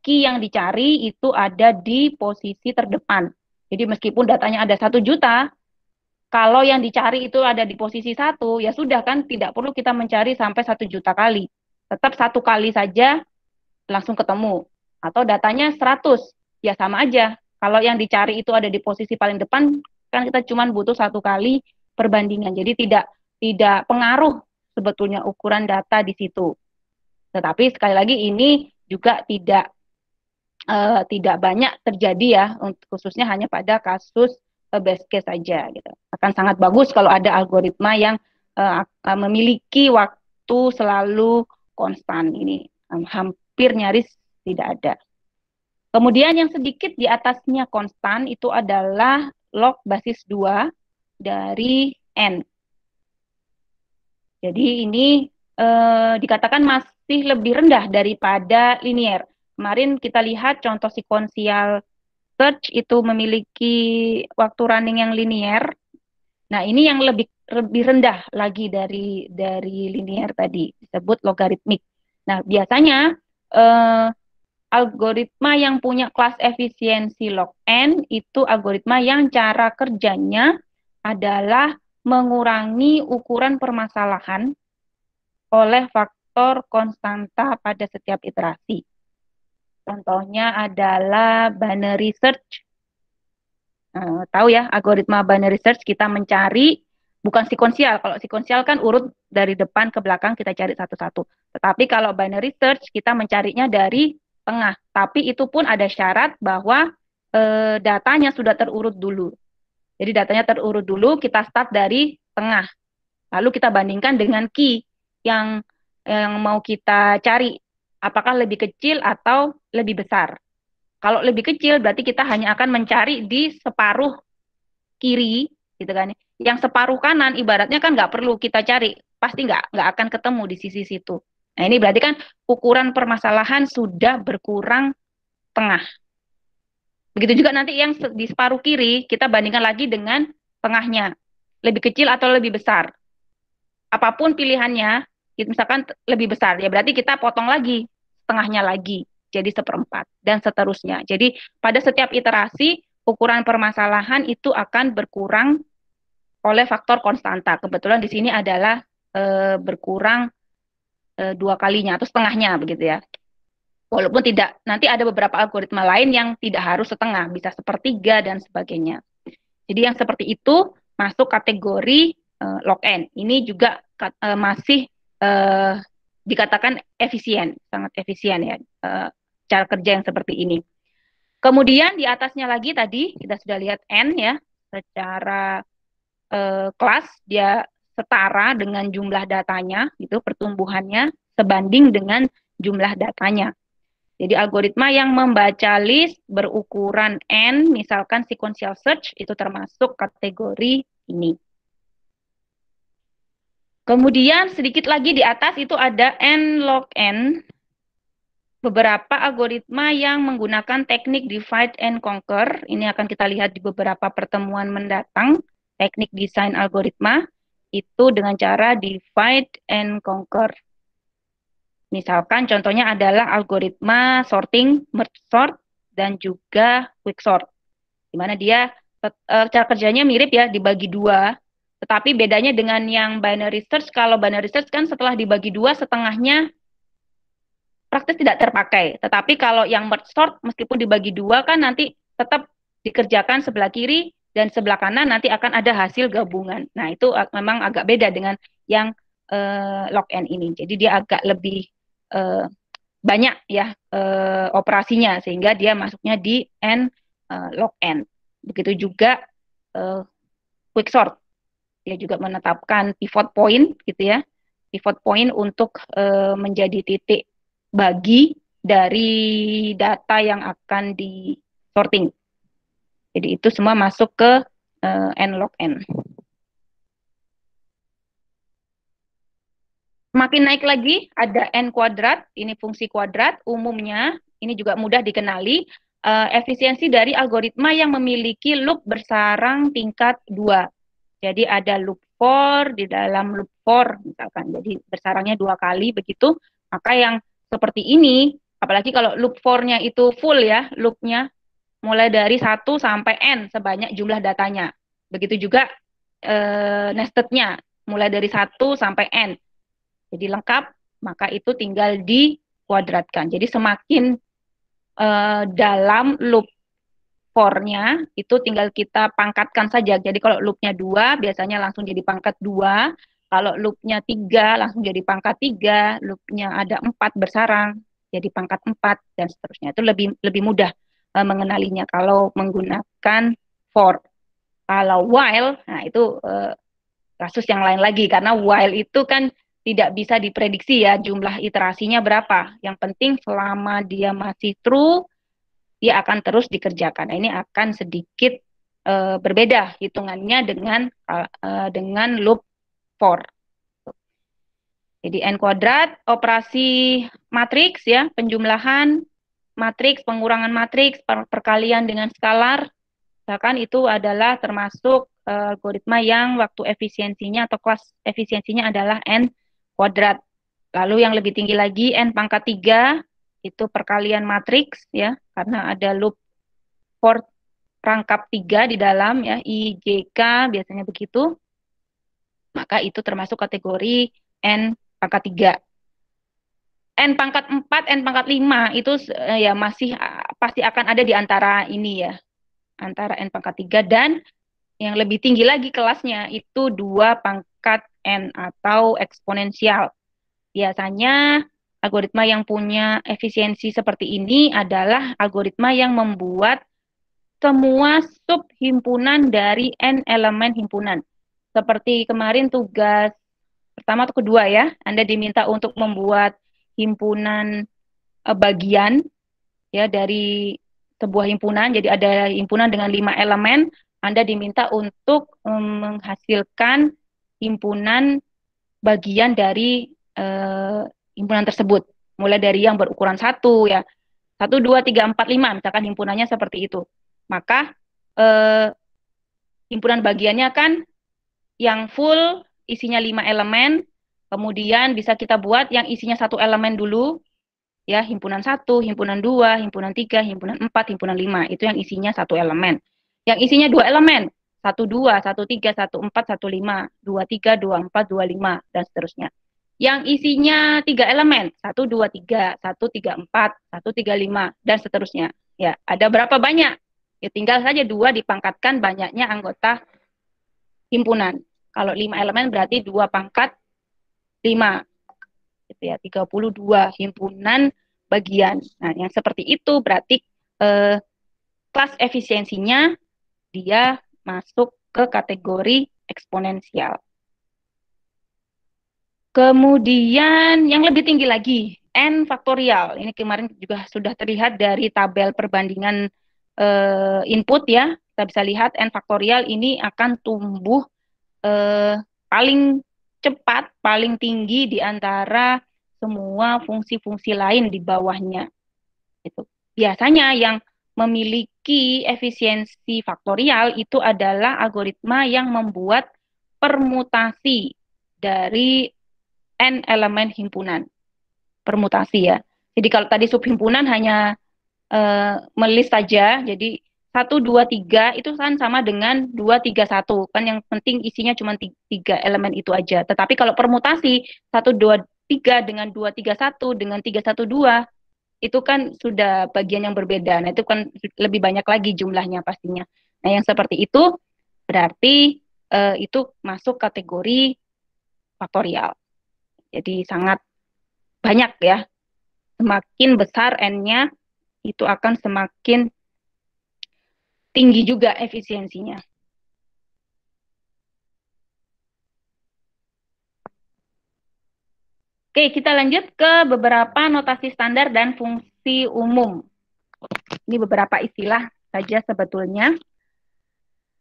Speaker 1: key yang dicari itu ada di posisi terdepan. Jadi meskipun datanya ada 1 juta, Kalau yang dicari itu ada di posisi satu, ya sudah kan tidak perlu kita mencari sampai 1 juta kali. Tetap satu kali saja langsung ketemu. Atau datanya 100, ya sama aja. Kalau yang dicari itu ada di posisi paling depan, kan kita cuma butuh satu kali perbandingan. Jadi tidak pengaruh sebetulnya ukuran data di situ. Tetapi sekali lagi ini juga tidak banyak terjadi ya, khususnya hanya pada kasus best case saja gitu. Akan sangat bagus kalau ada algoritma yang memiliki waktu selalu konstan ini. Hampir nyaris tidak ada. Kemudian yang sedikit di atasnya konstan itu adalah log basis 2 dari n. Jadi ini dikatakan masih lebih rendah daripada linear. Kemarin kita lihat contoh sequential search itu memiliki waktu running yang linear. Nah, ini yang lebih rendah lagi dari linear tadi, disebut logaritmik. Nah, biasanya algoritma yang punya kelas efisiensi log n itu algoritma yang cara kerjanya adalah mengurangi ukuran permasalahan oleh faktor konstanta pada setiap iterasi. Contohnya adalah binary search. Tahu ya, algoritma binary search kita mencari bukan sequential. Kalau sequential kan urut dari depan ke belakang kita cari satu-satu. Tetapi kalau binary search kita mencarinya dari tengah. Tapi itu pun ada syarat bahwa datanya sudah terurut dulu. Jadi datanya terurut dulu, kita start dari tengah. Lalu kita bandingkan dengan key yang mau kita cari. Apakah lebih kecil atau lebih besar? Kalau lebih kecil berarti kita hanya akan mencari di separuh kiri, gitu kan? Yang separuh kanan ibaratnya kan nggak perlu kita cari, pasti nggak akan ketemu di sisi situ. Nah ini berarti kan ukuran permasalahan sudah berkurang tengah. Begitu juga nanti yang di separuh kiri kita bandingkan lagi dengan tengahnya, lebih kecil atau lebih besar. Apapun pilihannya, misalkan lebih besar, ya berarti kita potong lagi setengahnya lagi, jadi seperempat, dan seterusnya. Jadi pada setiap iterasi, ukuran permasalahan itu akan berkurang oleh faktor konstanta. Kebetulan di sini adalah berkurang 2 kalinya, atau setengahnya, begitu ya. Walaupun tidak, nanti ada beberapa algoritma lain yang tidak harus setengah, bisa sepertiga, dan sebagainya. Jadi yang seperti itu masuk kategori log n. Ini juga masih dikatakan efisien, sangat efisien ya, cara kerja yang seperti ini. Kemudian di atasnya lagi tadi kita sudah lihat n ya, secara kelas dia setara dengan jumlah datanya, itu pertumbuhannya sebanding dengan jumlah datanya. Jadi algoritma yang membaca list berukuran n, misalkan sequential search, itu termasuk kategori ini. Kemudian sedikit lagi di atas itu ada n log n. Beberapa algoritma yang menggunakan teknik divide and conquer. Ini akan kita lihat di beberapa pertemuan mendatang. Teknik desain algoritma itu dengan cara divide and conquer. Misalkan contohnya adalah algoritma sorting, merge sort, dan juga quick sort. Di mana dia cara kerjanya mirip ya, dibagi dua. Tetapi bedanya dengan yang binary search, kalau binary search kan setelah dibagi dua, setengahnya praktis tidak terpakai. Tetapi kalau yang merge sort, meskipun dibagi dua kan nanti tetap dikerjakan sebelah kiri dan sebelah kanan nanti akan ada hasil gabungan. Nah itu memang agak beda dengan yang log n ini. Jadi dia agak lebih banyak ya operasinya sehingga dia masuknya di n log n. Begitu juga quick sort. Dia juga menetapkan pivot point gitu ya. Pivot point untuk menjadi titik bagi dari data yang akan di sorting. Jadi itu semua masuk ke n log n. Makin naik lagi ada n kuadrat, ini fungsi kuadrat umumnya, ini juga mudah dikenali, efisiensi dari algoritma yang memiliki loop bersarang tingkat 2. Jadi ada loop for, di dalam loop for misalkan, jadi bersarangnya 2 kali begitu, maka yang seperti ini, apalagi kalau loop for-nya itu full ya, loop-nya mulai dari 1 sampai n sebanyak jumlah datanya. Begitu juga nested-nya mulai dari 1 sampai n. Jadi lengkap, maka itu tinggal dikuadratkan. Jadi semakin dalam loop for-nya itu tinggal kita pangkatkan saja. Jadi kalau loop-nya 2 biasanya langsung jadi pangkat 2. Kalau loop-nya 3 langsung jadi pangkat 3. Loop-nya ada 4 bersarang jadi pangkat 4 dan seterusnya. Itu lebih mudah mengenalinya kalau menggunakan for. Kalau while, nah itu kasus yang lain lagi karena while itu kan tidak bisa diprediksi ya jumlah iterasinya berapa. Yang penting selama dia masih true, dia akan terus dikerjakan. Nah, ini akan sedikit berbeda hitungannya dengan loop for. Jadi n kuadrat, operasi matriks ya, penjumlahan matriks, pengurangan matriks, perkalian dengan skalar, misalkan itu adalah termasuk algoritma yang waktu efisiensinya atau kelas efisiensinya adalah n kuadrat. Lalu yang lebih tinggi lagi n pangkat 3 itu perkalian matriks ya, karena ada loop for rangkap 3 di dalam ya, I, J, K biasanya begitu. Maka itu termasuk kategori n pangkat 3. N pangkat 4, N pangkat 5 itu ya masih pasti akan ada di antara ini ya, antara N pangkat 3 dan yang lebih tinggi lagi kelasnya itu 2 pangkat N atau eksponensial. Biasanya algoritma yang punya efisiensi seperti ini adalah algoritma yang membuat semua subhimpunan dari N elemen himpunan. Seperti kemarin tugas pertama atau kedua ya, Anda diminta untuk membuat himpunan bagian ya dari sebuah himpunan. Jadi ada himpunan dengan 5 elemen, Anda diminta untuk menghasilkan himpunan bagian dari himpunan tersebut. Mulai dari yang berukuran 1 ya. 1, 2, 3, 4, 5 misalkan himpunannya seperti itu. Maka himpunan bagiannya kan yang full isinya 5 elemen, kemudian bisa kita buat yang isinya 1 elemen dulu, ya himpunan 1, himpunan 2, himpunan 3, himpunan 4, himpunan 5, itu yang isinya 1 elemen. Yang isinya 2 elemen, 1, 2, 1, 3, 1, 4, 1, 5, 2, 3, 2, 4, 2, 5, dan seterusnya. Yang isinya 3 elemen, 1, 2, 3, 1, 3, 4, 1, 3, 5, dan seterusnya. Ya, ada berapa banyak? Ya, tinggal saja 2 dipangkatkan banyaknya anggota himpunan. Kalau 5 elemen berarti 2 pangkat 5. Gitu ya, 32 himpunan bagian. Nah, yang seperti itu berarti kelas efisiensinya dia masuk ke kategori eksponensial. Kemudian yang lebih tinggi lagi, n faktorial. Ini kemarin juga sudah terlihat dari tabel perbandingan input ya. Kita bisa lihat n faktorial ini akan tumbuh paling cepat, paling tinggi di antara semua fungsi-fungsi lain di bawahnya. Itu. Biasanya yang memiliki efisiensi faktorial itu adalah algoritma yang membuat permutasi dari n elemen himpunan. Permutasi ya. Jadi kalau tadi subhimpunan hanya melist saja, jadi 1, 2, 3 itu kan sama dengan 2, 3, 1. Kan yang penting isinya cuma 3 elemen itu aja. Tetapi kalau permutasi 1, 2, 3 dengan 2, 3, 1 dengan 3, 1, 2 itu kan sudah bagian yang berbeda. Nah, itu kan lebih banyak lagi jumlahnya pastinya. Nah, yang seperti itu berarti itu masuk kategori faktorial. Jadi sangat banyak ya. Semakin besar N-nya itu akan semakin tinggi juga efisiensinya. Oke, kita lanjut ke beberapa notasi standar dan fungsi umum. Ini beberapa istilah saja sebetulnya.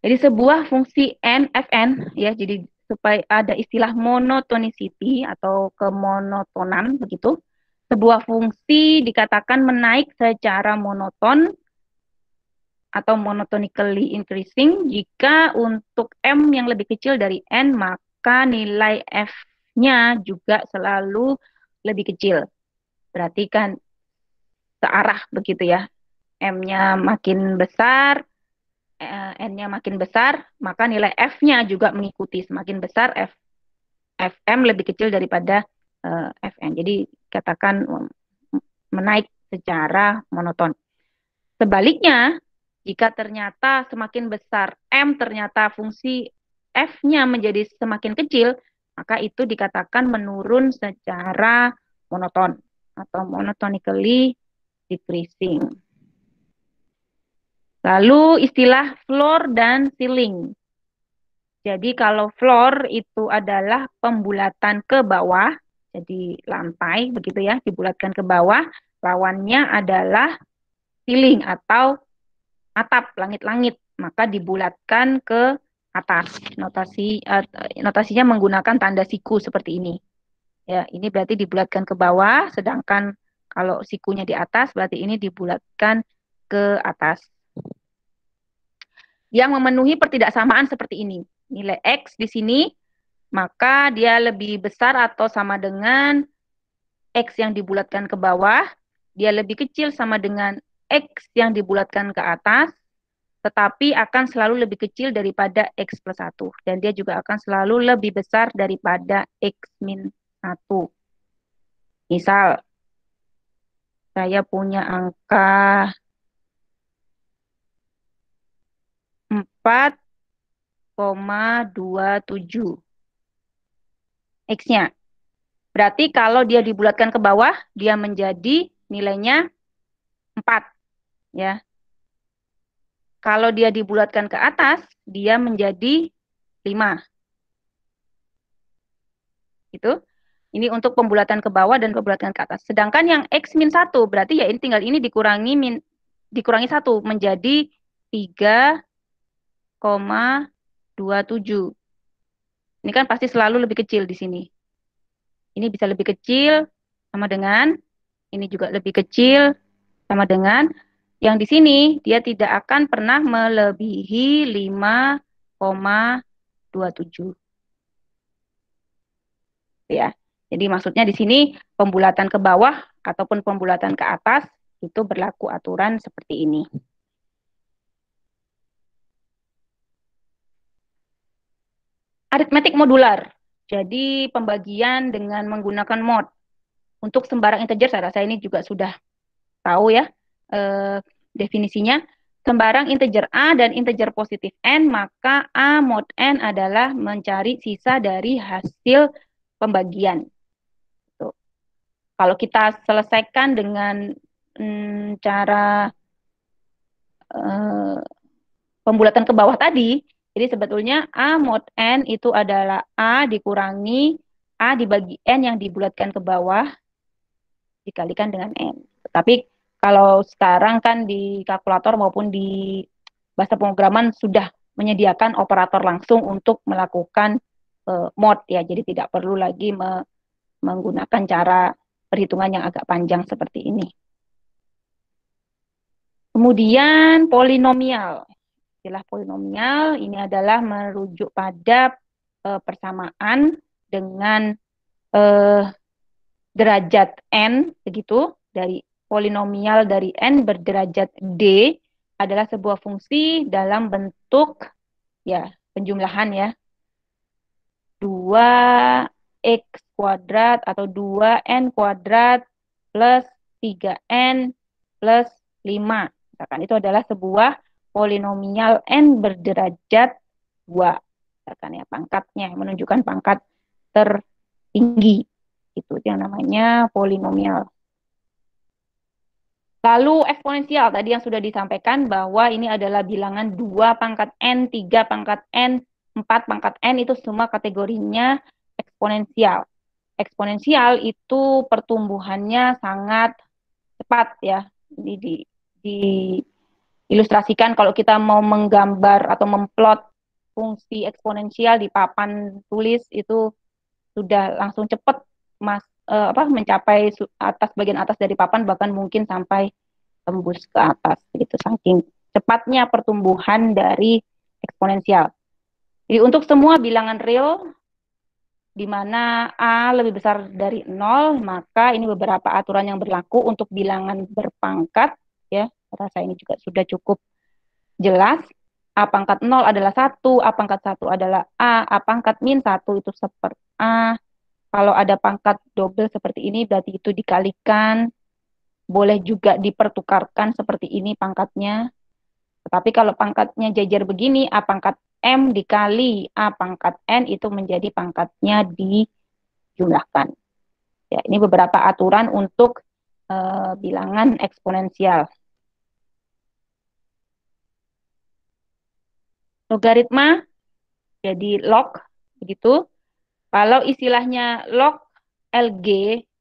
Speaker 1: Jadi sebuah fungsi n, fn, ya, jadi supaya ada istilah monotonicity atau kemonotonan begitu. Sebuah fungsi dikatakan menaik secara monoton atau monotonically increasing jika untuk m yang lebih kecil dari n maka nilai f-nya juga selalu lebih kecil. Berarti kan searah begitu ya. M-nya makin besar, N-nya makin besar, maka nilai F-nya juga mengikuti. Semakin besar FM lebih kecil daripada FN. Jadi katakan menaik secara monoton. Sebaliknya, jika ternyata semakin besar M, ternyata fungsi F-nya menjadi semakin kecil, maka itu dikatakan menurun secara monoton atau monotonically decreasing. Lalu istilah floor dan ceiling. Jadi kalau floor itu adalah pembulatan ke bawah, jadi lantai begitu ya, dibulatkan ke bawah, lawannya adalah ceiling atau atap, langit-langit, maka dibulatkan ke atas. Notasinya menggunakan tanda siku seperti ini. Ya, ini berarti dibulatkan ke bawah, sedangkan kalau sikunya di atas berarti ini dibulatkan ke atas. Yang memenuhi pertidaksamaan seperti ini. Nilai X di sini, maka dia lebih besar atau sama dengan X yang dibulatkan ke bawah, dia lebih kecil sama dengan X yang dibulatkan ke atas, tetapi akan selalu lebih kecil daripada X plus 1. Dan dia juga akan selalu lebih besar daripada X min 1. Misal, saya punya angka 4,27 X-nya. Berarti kalau dia dibulatkan ke bawah, dia menjadi nilainya 4. Ya. Kalau dia dibulatkan ke atas, dia menjadi 5. Itu. Ini untuk pembulatan ke bawah dan pembulatan ke atas. Sedangkan yang X min 1, berarti ya ini tinggal ini dikurangi 1 menjadi 3,27. Ini kan pasti selalu lebih kecil di sini. Ini bisa lebih kecil sama dengan, ini juga lebih kecil sama dengan, yang di sini dia tidak akan pernah melebihi 5,27. Ya. Jadi maksudnya di sini pembulatan ke bawah ataupun pembulatan ke atas itu berlaku aturan seperti ini. Aritmetik modular. Jadi pembagian dengan menggunakan mod. Untuk sembarang integer, saya rasa ini juga sudah tahu ya definisinya. Sembarang integer A dan integer positif N, maka A mod N adalah mencari sisa dari hasil pembagian. Tuh. Kalau kita selesaikan dengan cara pembulatan ke bawah tadi, jadi sebetulnya A mod N itu adalah A dikurangi A dibagi N yang dibulatkan ke bawah dikalikan dengan N. Tapi kalau sekarang kan di kalkulator maupun di bahasa pemrograman sudah menyediakan operator langsung untuk melakukan mod ya. Jadi tidak perlu lagi menggunakan cara perhitungan yang agak panjang seperti ini. Kemudian polinomial. Istilah polinomial ini adalah merujuk pada persamaan dengan derajat n begitu, dari polinomial dari n berderajat d adalah sebuah fungsi dalam bentuk ya penjumlahan ya 2x kuadrat atau 2n kuadrat plus 3n plus 5. Misalkan itu adalah sebuah polinomial n berderajat 2. Misalkan ya pangkatnya menunjukkan pangkat tertinggi. Itu yang namanya polinomial. Lalu eksponensial, tadi yang sudah disampaikan bahwa ini adalah bilangan 2 pangkat N, 3 pangkat N, 4 pangkat N, itu semua kategorinya eksponensial. Eksponensial itu pertumbuhannya sangat cepat ya. Ini diilustrasikan kalau kita mau menggambar atau memplot fungsi eksponensial di papan tulis itu sudah langsung cepat mencapai atas bagian atas dari papan, bahkan mungkin sampai tembus ke atas gitu, saking cepatnya pertumbuhan dari eksponensial. Jadi untuk semua bilangan real di mana A lebih besar dari 0, maka ini beberapa aturan yang berlaku untuk bilangan berpangkat ya. Rasa ini juga sudah cukup jelas. A pangkat 0 adalah 1, A pangkat 1 adalah A pangkat min 1 itu seper A. Kalau ada pangkat double seperti ini berarti itu dikalikan. Boleh juga dipertukarkan seperti ini pangkatnya. Tetapi kalau pangkatnya jajar begini, A pangkat M dikali A pangkat N itu menjadi pangkatnya dijumlahkan. Ya, ini beberapa aturan untuk bilangan eksponensial. Logaritma jadi log, begitu. Kalau istilahnya log LG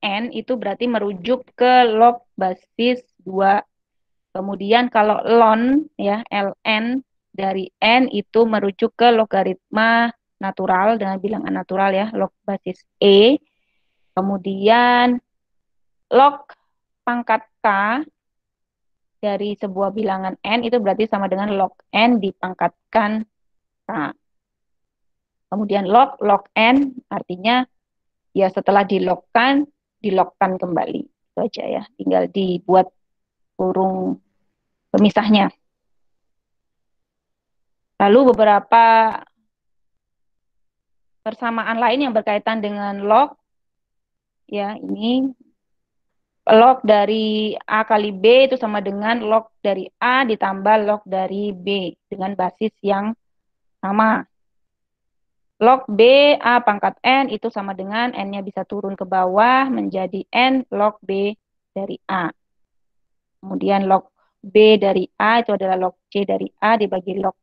Speaker 1: N itu berarti merujuk ke log basis 2. Kemudian kalau ln ya ln dari n itu merujuk ke logaritma natural dengan bilangan natural ya, log basis E. Kemudian log pangkat K dari sebuah bilangan n itu berarti sama dengan log n dipangkatkan K. Kemudian log n artinya ya setelah dilogkan kembali. Itu aja ya, tinggal dibuat kurung pemisahnya. Lalu beberapa persamaan lain yang berkaitan dengan log, ya ini log dari A kali B itu sama dengan log dari A ditambah log dari B dengan basis yang sama. Log B A pangkat N itu sama dengan N-nya bisa turun ke bawah menjadi N log B dari A. Kemudian log B dari A itu adalah log C dari A dibagi log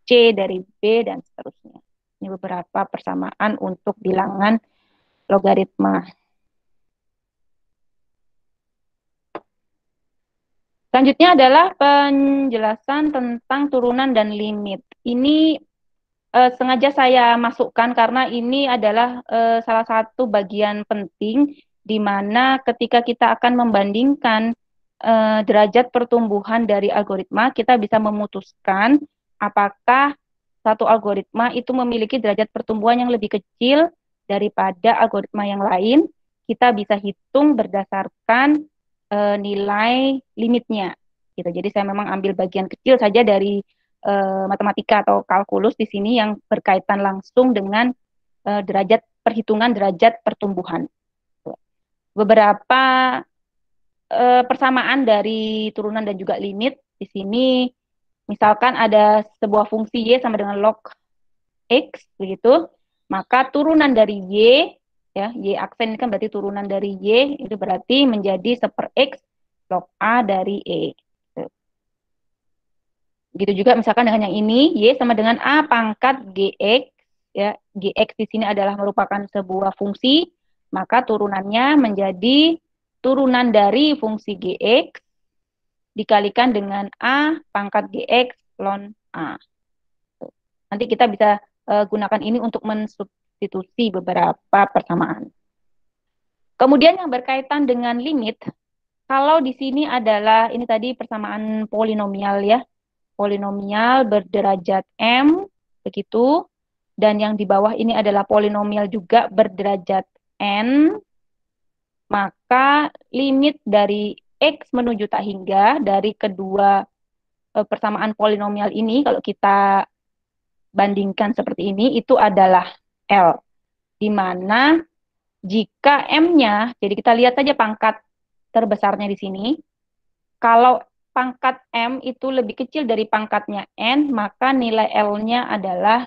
Speaker 1: C dari B dan seterusnya. Ini beberapa persamaan untuk bilangan logaritma. Selanjutnya adalah penjelasan tentang turunan dan limit. Ini sengaja saya masukkan karena ini adalah salah satu bagian penting di mana ketika kita akan membandingkan derajat pertumbuhan dari algoritma, kita bisa memutuskan apakah satu algoritma itu memiliki derajat pertumbuhan yang lebih kecil daripada algoritma yang lain. Kita bisa hitung berdasarkan nilai limitnya. Gitu. Jadi saya memang ambil bagian kecil saja dari matematika atau kalkulus di sini yang berkaitan langsung dengan derajat perhitungan derajat pertumbuhan. Beberapa persamaan dari turunan dan juga limit di sini, misalkan ada sebuah fungsi y sama dengan log x begitu, maka turunan dari y ya, y aksen ini kan berarti turunan dari y itu berarti menjadi seper x log a dari e. Begitu juga misalkan dengan yang ini, y sama dengan a pangkat gx, ya, gx di sini adalah merupakan sebuah fungsi, maka turunannya menjadi turunan dari fungsi gx dikalikan dengan a pangkat gx ln a. Nanti kita bisa gunakan ini untuk mensubstitusi beberapa persamaan. Kemudian yang berkaitan dengan limit, kalau di sini adalah ini tadi persamaan polinomial ya, polinomial berderajat M, begitu. Dan yang di bawah ini adalah polinomial juga berderajat N. Maka limit dari X menuju tak hingga dari kedua persamaan polinomial ini, kalau kita bandingkan seperti ini, itu adalah L. Di mana jika M-nya, jadi kita lihat saja pangkat terbesarnya di sini, kalau pangkat M itu lebih kecil dari pangkatnya N, maka nilai L-nya adalah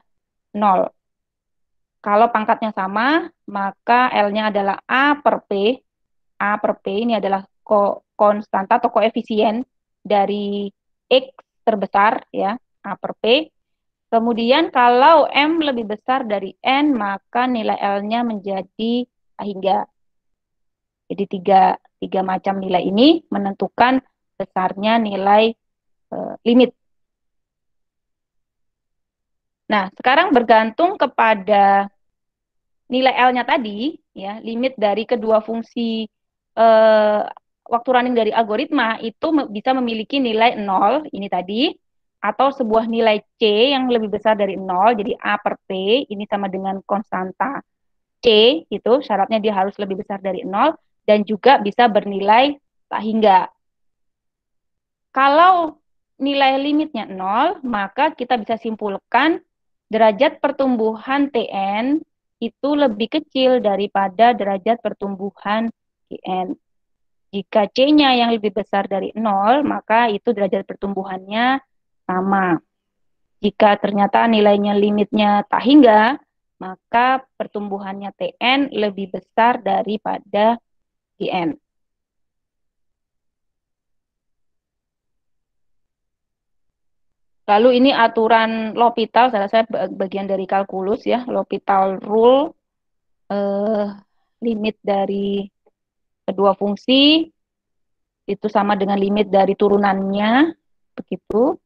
Speaker 1: 0. Kalau pangkatnya sama, maka L-nya adalah A per P. A per P ini adalah konstanta atau koefisien dari X terbesar, ya, A per P. Kemudian kalau M lebih besar dari N, maka nilai L-nya menjadi A hingga. Jadi tiga macam nilai ini menentukan besarnya nilai limit. Nah, sekarang bergantung kepada nilai L-nya tadi, ya, limit dari kedua fungsi waktu running dari algoritma itu bisa memiliki nilai 0, ini tadi, atau sebuah nilai C yang lebih besar dari 0, jadi A per P, ini sama dengan konstanta C, itu syaratnya dia harus lebih besar dari 0, dan juga bisa bernilai tak hingga. Kalau nilai limitnya 0, maka kita bisa simpulkan derajat pertumbuhan Tn itu lebih kecil daripada derajat pertumbuhan Gn. Jika C-nya yang lebih besar dari 0, maka itu derajat pertumbuhannya sama. Jika ternyata nilainya limitnya tak hingga, maka pertumbuhannya Tn lebih besar daripada Gn. Lalu ini aturan L'Hopital, salah saya bagian dari kalkulus ya, L'Hopital rule, limit dari kedua fungsi itu sama dengan limit dari turunannya, begitu.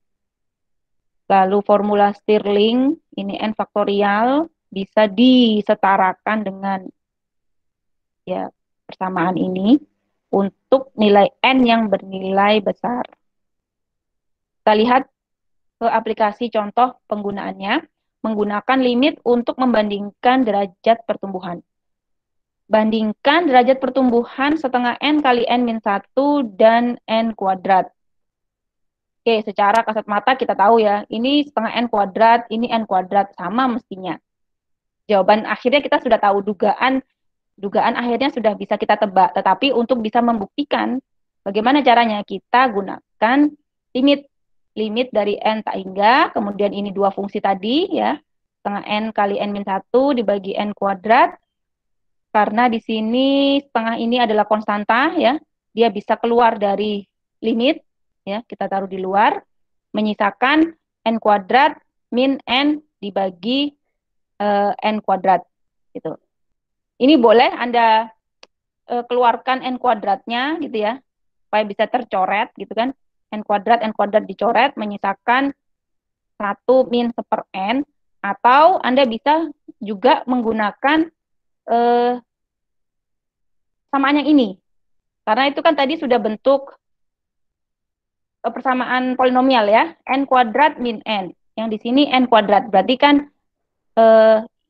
Speaker 1: Lalu formula Stirling, ini n faktorial, bisa disetarakan dengan ya persamaan ini untuk nilai n yang bernilai besar. Kita lihat ke aplikasi contoh penggunaannya, menggunakan limit untuk membandingkan derajat pertumbuhan. Bandingkan derajat pertumbuhan setengah n kali n min 1 dan n kuadrat. Oke, secara kasat mata kita tahu ya, ini setengah n kuadrat, ini n kuadrat, sama mestinya. Jawaban akhirnya kita sudah tahu, dugaan akhirnya sudah bisa kita tebak. Tetapi untuk bisa membuktikan bagaimana caranya, kita gunakan limit dari n tak hingga, kemudian ini dua fungsi tadi ya, setengah n kali n min 1 dibagi n kuadrat. Karena di sini setengah ini adalah konstanta ya, dia bisa keluar dari limit ya, kita taruh di luar, menyisakan n kuadrat min n dibagi n kuadrat gitu. Ini boleh Anda keluarkan n kuadratnya gitu ya, supaya bisa tercoret gitu kan. N kuadrat dicoret, menyisakan 1 min 1 n, atau Anda bisa juga menggunakan samaan yang ini. Karena itu kan tadi sudah bentuk persamaan polinomial ya, n kuadrat min n. Yang di sini n kuadrat, berarti kan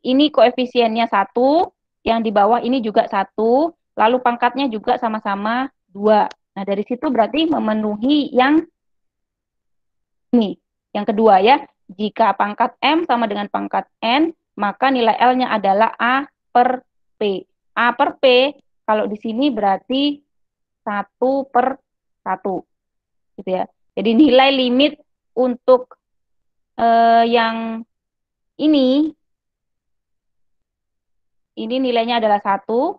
Speaker 1: ini koefisiennya 1, yang di bawah ini juga 1, lalu pangkatnya juga sama-sama 2. Nah, dari situ berarti memenuhi yang ini, yang kedua ya. Jika pangkat M sama dengan pangkat N, maka nilai L-nya adalah A per P. A per P, kalau di sini berarti 1/1. Gitu ya. Jadi nilai limit untuk yang ini nilainya adalah 1,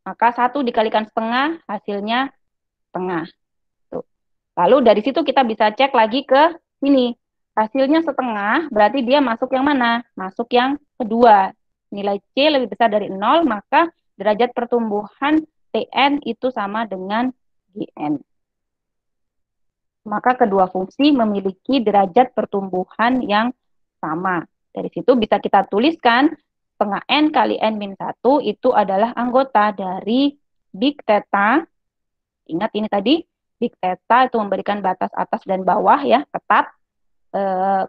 Speaker 1: maka 1 dikalikan setengah, hasilnya setengah. Tuh. Lalu dari situ kita bisa cek lagi ke sini. Hasilnya setengah, berarti dia masuk yang mana? Masuk yang kedua. Nilai C lebih besar dari 0, maka derajat pertumbuhan Tn itu sama dengan Gn. Maka kedua fungsi memiliki derajat pertumbuhan yang sama. Dari situ bisa kita tuliskan setengah n kali n min 1 itu adalah anggota dari big theta. Ingat ini tadi, big theta itu memberikan batas atas dan bawah ya, ketat.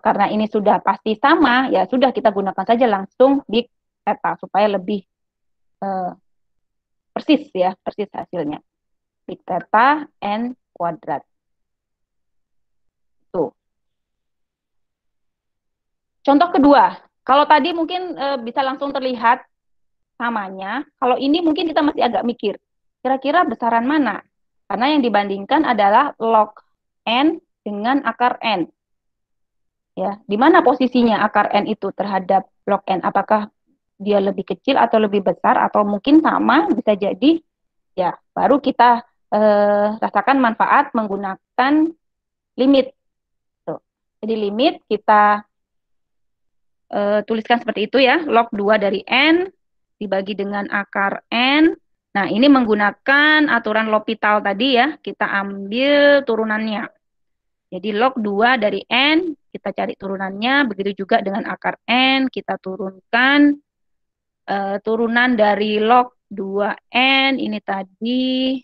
Speaker 1: Karena ini sudah pasti sama, ya sudah kita gunakan saja langsung big theta supaya lebih persis ya, persis hasilnya. Big theta n kuadrat. Tuh. Contoh kedua, kalau tadi mungkin bisa langsung terlihat samanya, kalau ini mungkin kita masih agak mikir, kira-kira besaran mana? Karena yang dibandingkan adalah log n dengan akar n. Ya, di mana posisinya akar n itu terhadap log n? Apakah dia lebih kecil atau lebih besar atau mungkin sama? Bisa jadi. Ya, baru kita rasakan manfaat menggunakan limit. Tuh. Jadi limit kita tuliskan seperti itu ya, log 2 dari n dibagi dengan akar n. Nah, ini menggunakan aturan L'Hopital tadi ya, kita ambil turunannya. Jadi log 2 dari n, kita cari turunannya, begitu juga dengan akar n, kita turunkan turunan dari log 2n ini tadi,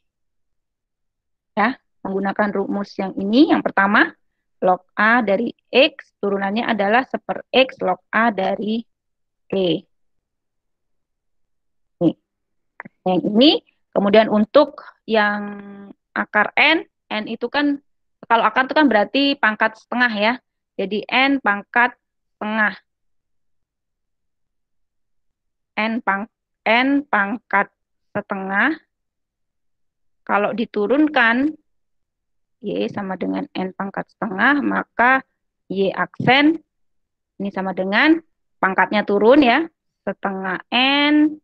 Speaker 1: ya, menggunakan rumus yang ini, yang pertama, log A dari X, turunannya adalah 1/X log A dari E. Nih. Yang ini, kemudian untuk yang akar N itu kan Kalau akar itu kan berarti pangkat setengah ya. Jadi N pangkat setengah. N pangkat setengah. Kalau diturunkan, Y sama dengan N pangkat setengah, maka Y aksen, ini sama dengan pangkatnya turun ya, setengah N.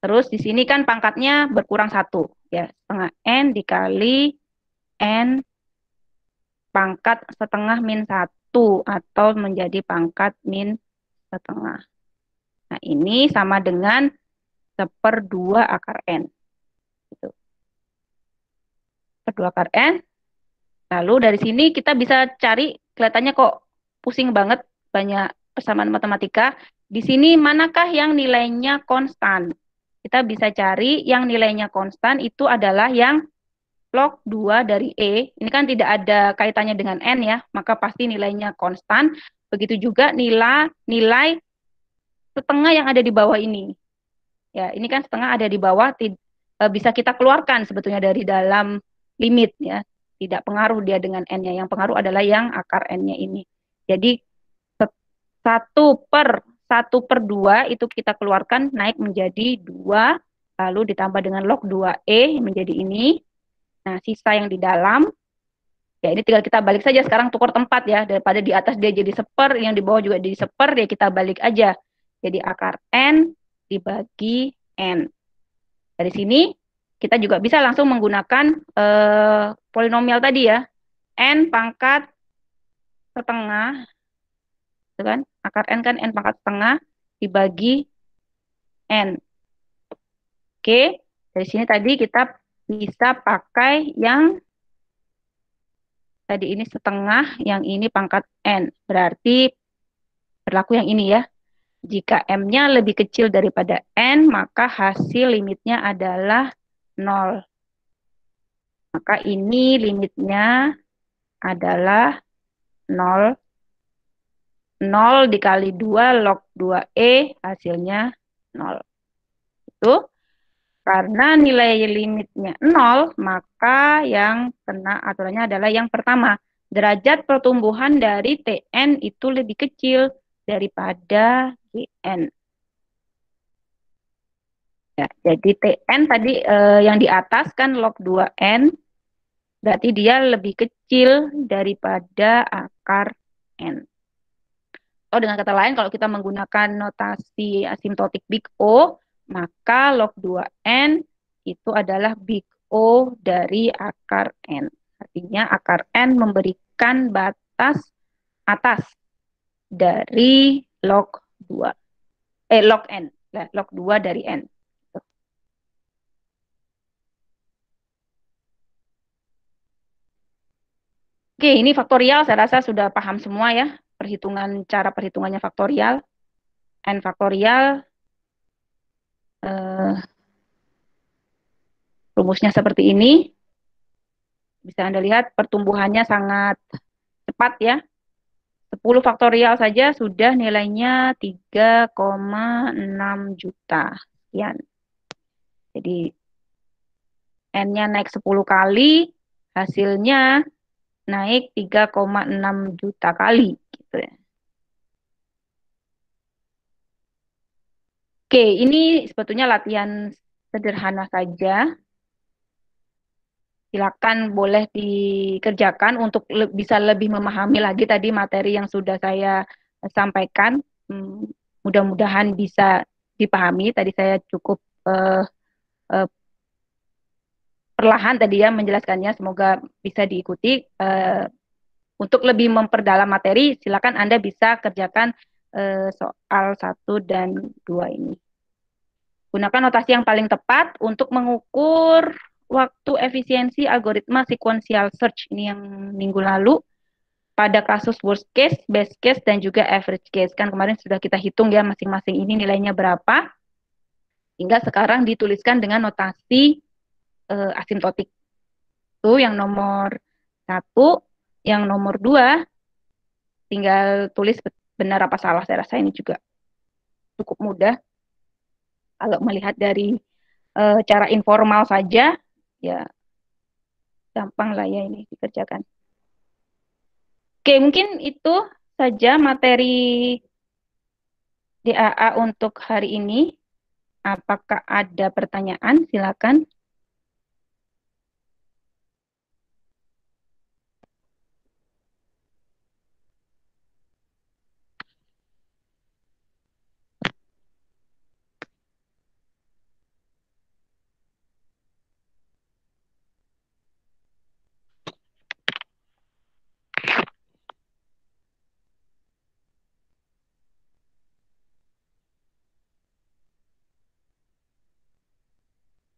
Speaker 1: Terus di sini kan pangkatnya berkurang satu. Ya, setengah N dikali N pangkat setengah min satu, atau menjadi pangkat min setengah. Nah, ini sama dengan 1/2 akar N. Gitu. 1/2 akar N. Lalu dari sini kita bisa cari, kelihatannya kok pusing banget, banyak persamaan matematika. Di sini manakah yang nilainya konstan? Kita bisa cari yang nilainya konstan itu adalah yang log 2 dari E. Ini kan tidak ada kaitannya dengan N ya, maka pasti nilainya konstan. Begitu juga nilai setengah yang ada di bawah ini. Ya, ini kan setengah ada di bawah, bisa kita keluarkan sebetulnya dari dalam limit ya. Tidak pengaruh dia dengan N-nya. Yang pengaruh adalah yang akar N-nya ini. Jadi 1/2 itu kita keluarkan naik menjadi 2, lalu ditambah dengan log 2E menjadi ini. Nah, sisa yang di dalam, ya ini tinggal kita balik saja sekarang, tukar tempat ya. Daripada di atas dia jadi 1/, yang di bawah juga jadi 1/, ya kita balik aja. Jadi akar N dibagi N. Dari sini kita juga bisa langsung menggunakan polinomial tadi ya. N pangkat setengah, itu kan? Akar N kan N pangkat setengah dibagi N. Oke, dari sini tadi kita bisa pakai yang tadi ini setengah, yang ini pangkat N. Berarti berlaku yang ini ya. Jika M-nya lebih kecil daripada N, maka hasil limitnya adalah 0. Maka ini limitnya adalah 0. 0 dikali 2 log 2E hasilnya 0. Itu karena nilai limitnya 0, maka yang kena aturannya adalah yang pertama. Derajat pertumbuhan dari Tn itu lebih kecil daripada Gn. Ya, jadi Tn tadi yang di atas kan log 2N, berarti dia lebih kecil daripada akar N. Oh, dengan kata lain, kalau kita menggunakan notasi asimtotik big O, maka log 2N itu adalah big O dari akar N. Artinya akar N memberikan batas atas dari log 2. Log N. Log 2 dari N. Oke, ini faktorial, saya rasa sudah paham semua ya, cara perhitungannya faktorial. N faktorial, rumusnya seperti ini. Bisa Anda lihat pertumbuhannya sangat cepat ya. 10 faktorial saja sudah nilainya 3,6 juta. Sekian. Jadi N-nya naik 10 kali, hasilnya naik 3,6 juta kali. Gitu ya. Oke, ini sebetulnya latihan sederhana saja. Silakan boleh dikerjakan untuk bisa lebih memahami lagi tadi materi yang sudah saya sampaikan. Mudah-mudahan bisa dipahami. Tadi saya cukup perlahan tadi ya menjelaskannya. Semoga bisa diikuti. Untuk lebih memperdalam materi, silakan Anda bisa kerjakan soal 1 dan 2 ini. Gunakan notasi yang paling tepat untuk mengukur waktu efisiensi algoritma sequential search ini yang minggu lalu pada kasus worst case, best case, dan juga average case. Kan kemarin sudah kita hitung ya masing-masing ini nilainya berapa. Hingga sekarang dituliskan dengan notasi asimtotik. Itu yang nomor 1, yang nomor 2 tinggal tulis benar apa salah. Saya rasa ini juga cukup mudah. Kalau melihat dari cara informal saja, ya gampang lah ya ini dikerjakan. Oke, mungkin itu saja materi DAA untuk hari ini. Apakah ada pertanyaan? Silakan.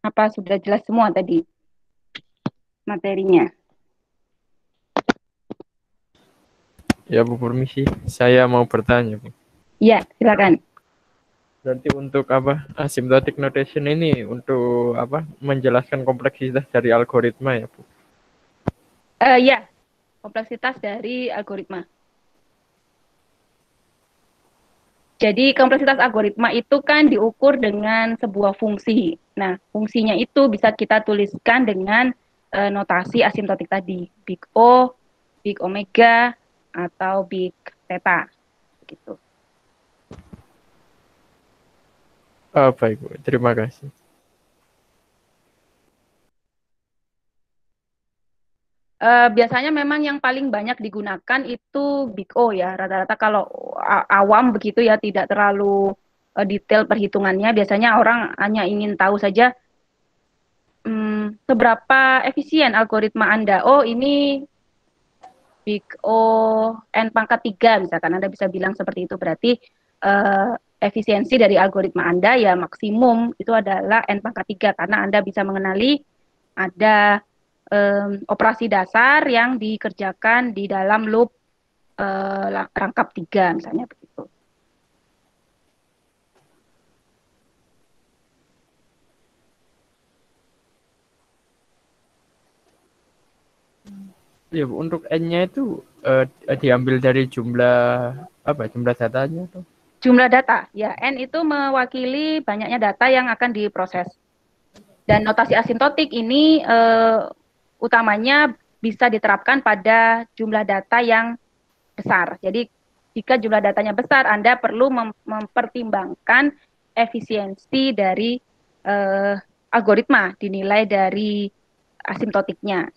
Speaker 1: Apa sudah jelas semua tadi materinya?
Speaker 3: Ya Bu, permisi. Saya mau bertanya Bu.
Speaker 1: Ya, silakan.
Speaker 3: Berarti untuk apa asymptotic notation ini untuk apa menjelaskan kompleksitas dari algoritma ya Bu?
Speaker 1: Ya, kompleksitas dari algoritma. Jadi kompleksitas algoritma itu kan diukur dengan sebuah fungsi. Nah, fungsinya itu bisa kita tuliskan dengan notasi asimptotik tadi, big O, big omega, atau big theta. Gitu.
Speaker 3: Baik Bu, terima kasih.
Speaker 1: Biasanya memang yang paling banyak digunakan itu big O ya. Rata-rata kalau awam begitu ya, tidak terlalu detail perhitungannya. Biasanya orang hanya ingin tahu saja seberapa efisien algoritma Anda. Oh, ini big O n pangkat 3 misalkan. Anda bisa bilang seperti itu. Berarti efisiensi dari algoritma Anda ya maksimum itu adalah n pangkat 3 karena Anda bisa mengenali ada operasi dasar yang dikerjakan di dalam loop rangkap 3 misalnya begitu.
Speaker 3: Ya Bu, untuk N-nya itu diambil dari jumlah apa? Jumlah datanya atau?
Speaker 1: Jumlah data, ya N itu mewakili banyaknya data yang akan diproses. Dan notasi asintotik ini utamanya bisa diterapkan pada jumlah data yang besar. Jadi jika jumlah datanya besar, Anda perlu mempertimbangkan efisiensi dari algoritma dinilai dari asimptotiknya.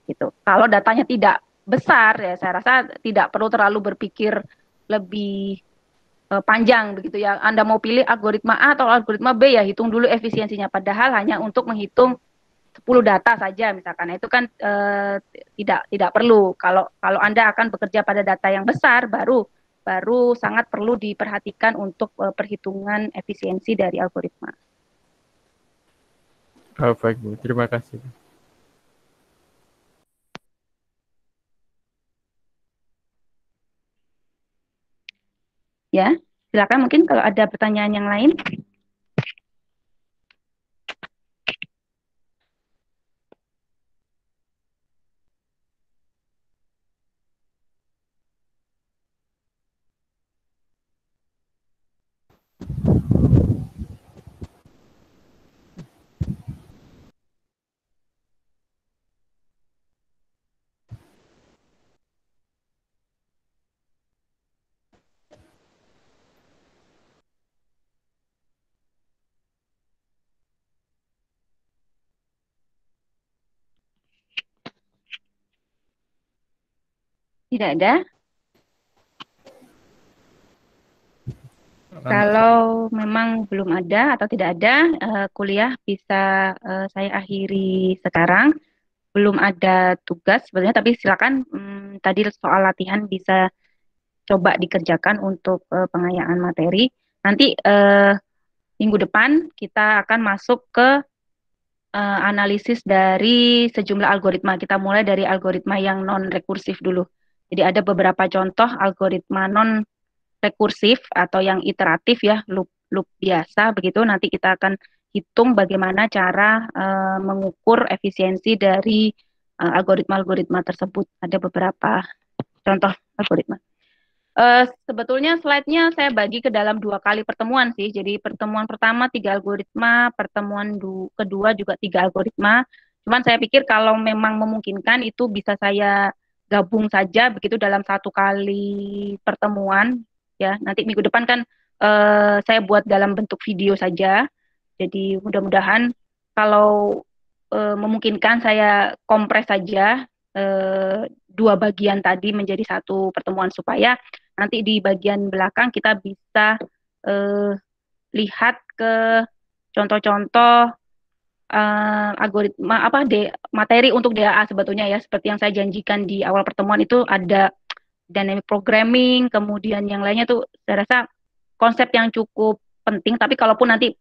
Speaker 1: Gitu. Kalau datanya tidak besar, ya saya rasa tidak perlu terlalu berpikir lebih panjang begitu ya. Anda mau pilih algoritma A atau algoritma B ya hitung dulu efisiensinya. Padahal hanya untuk menghitung 10 data saja misalkan. Itu kan tidak perlu. Kalau Anda akan bekerja pada data yang besar baru sangat perlu diperhatikan untuk perhitungan efisiensi dari algoritma.
Speaker 3: Baik Bu, terima kasih.
Speaker 1: Ya, silakan mungkin kalau ada pertanyaan yang lain. Tidak ada. Kalau memang belum ada atau tidak ada, kuliah bisa saya akhiri sekarang. Belum ada tugas sebenarnya, tapi silakan tadi soal latihan bisa coba dikerjakan untuk pengayaan materi. Nanti minggu depan kita akan masuk ke analisis dari sejumlah algoritma. Kita mulai dari algoritma yang non-rekursif dulu. Jadi ada beberapa contoh algoritma non-rekursif atau yang iteratif ya, loop biasa begitu. Nanti kita akan hitung bagaimana cara mengukur efisiensi dari algoritma-algoritma tersebut. Ada beberapa contoh algoritma. Sebetulnya slide-nya saya bagi ke dalam 2 kali pertemuan sih. Jadi pertemuan pertama 3 algoritma, pertemuan kedua juga 3 algoritma. Cuman saya pikir kalau memang memungkinkan itu bisa saya gabung saja begitu dalam satu kali pertemuan ya. Nanti minggu depan kan saya buat dalam bentuk video saja. Jadi mudah-mudahan kalau memungkinkan saya kompres saja dua bagian tadi menjadi satu pertemuan supaya nanti di bagian belakang kita bisa lihat ke contoh-contoh algoritma materi untuk DAA sebetulnya ya, seperti yang saya janjikan di awal pertemuan itu ada dynamic programming, kemudian yang lainnya tuh saya rasa konsep yang cukup penting, tapi kalaupun nanti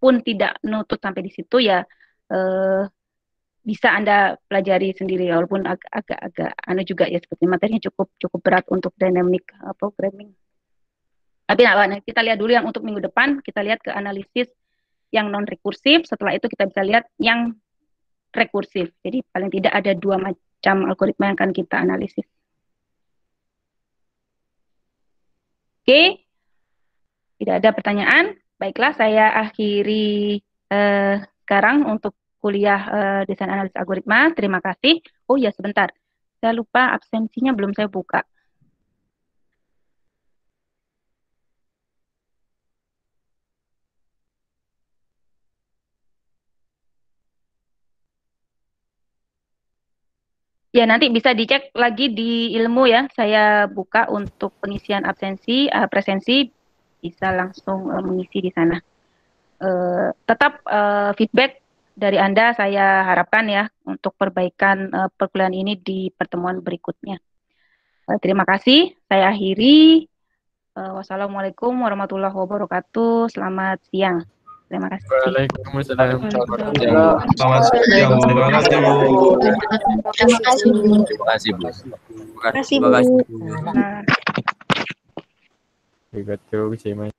Speaker 1: pun tidak nutut sampai di situ ya bisa Anda pelajari sendiri, walaupun agak juga ya, seperti materinya cukup berat untuk dynamic programming. Tapi nah, kita lihat dulu yang untuk minggu depan, kita lihat ke analisis yang non rekursif, setelah itu kita bisa lihat yang rekursif. Jadi paling tidak ada dua macam algoritma yang akan kita analisis. Oke, tidak ada pertanyaan. Baiklah, saya akhiri sekarang untuk kuliah desain analisis algoritma. Terima kasih. Oh ya, sebentar. Saya lupa absensinya belum saya buka. Ya, nanti bisa dicek lagi di ilmu ya. Saya buka untuk pengisian absensi, presensi, bisa langsung mengisi di sana. Tetap feedback dari Anda saya harapkan ya untuk perbaikan perkuliahan ini di pertemuan berikutnya. Terima kasih. Saya akhiri. Wassalamualaikum warahmatullahi wabarakatuh. Selamat siang. Terima kasih.
Speaker 3: Waalaikumsalam.
Speaker 4: Selamat siang. Terima kasih, Bu.
Speaker 5: Terima kasih, Bu.
Speaker 2: Terima kasih, Bu.
Speaker 5: Terima kasih, Bu.
Speaker 3: Arigatou gozaimasu.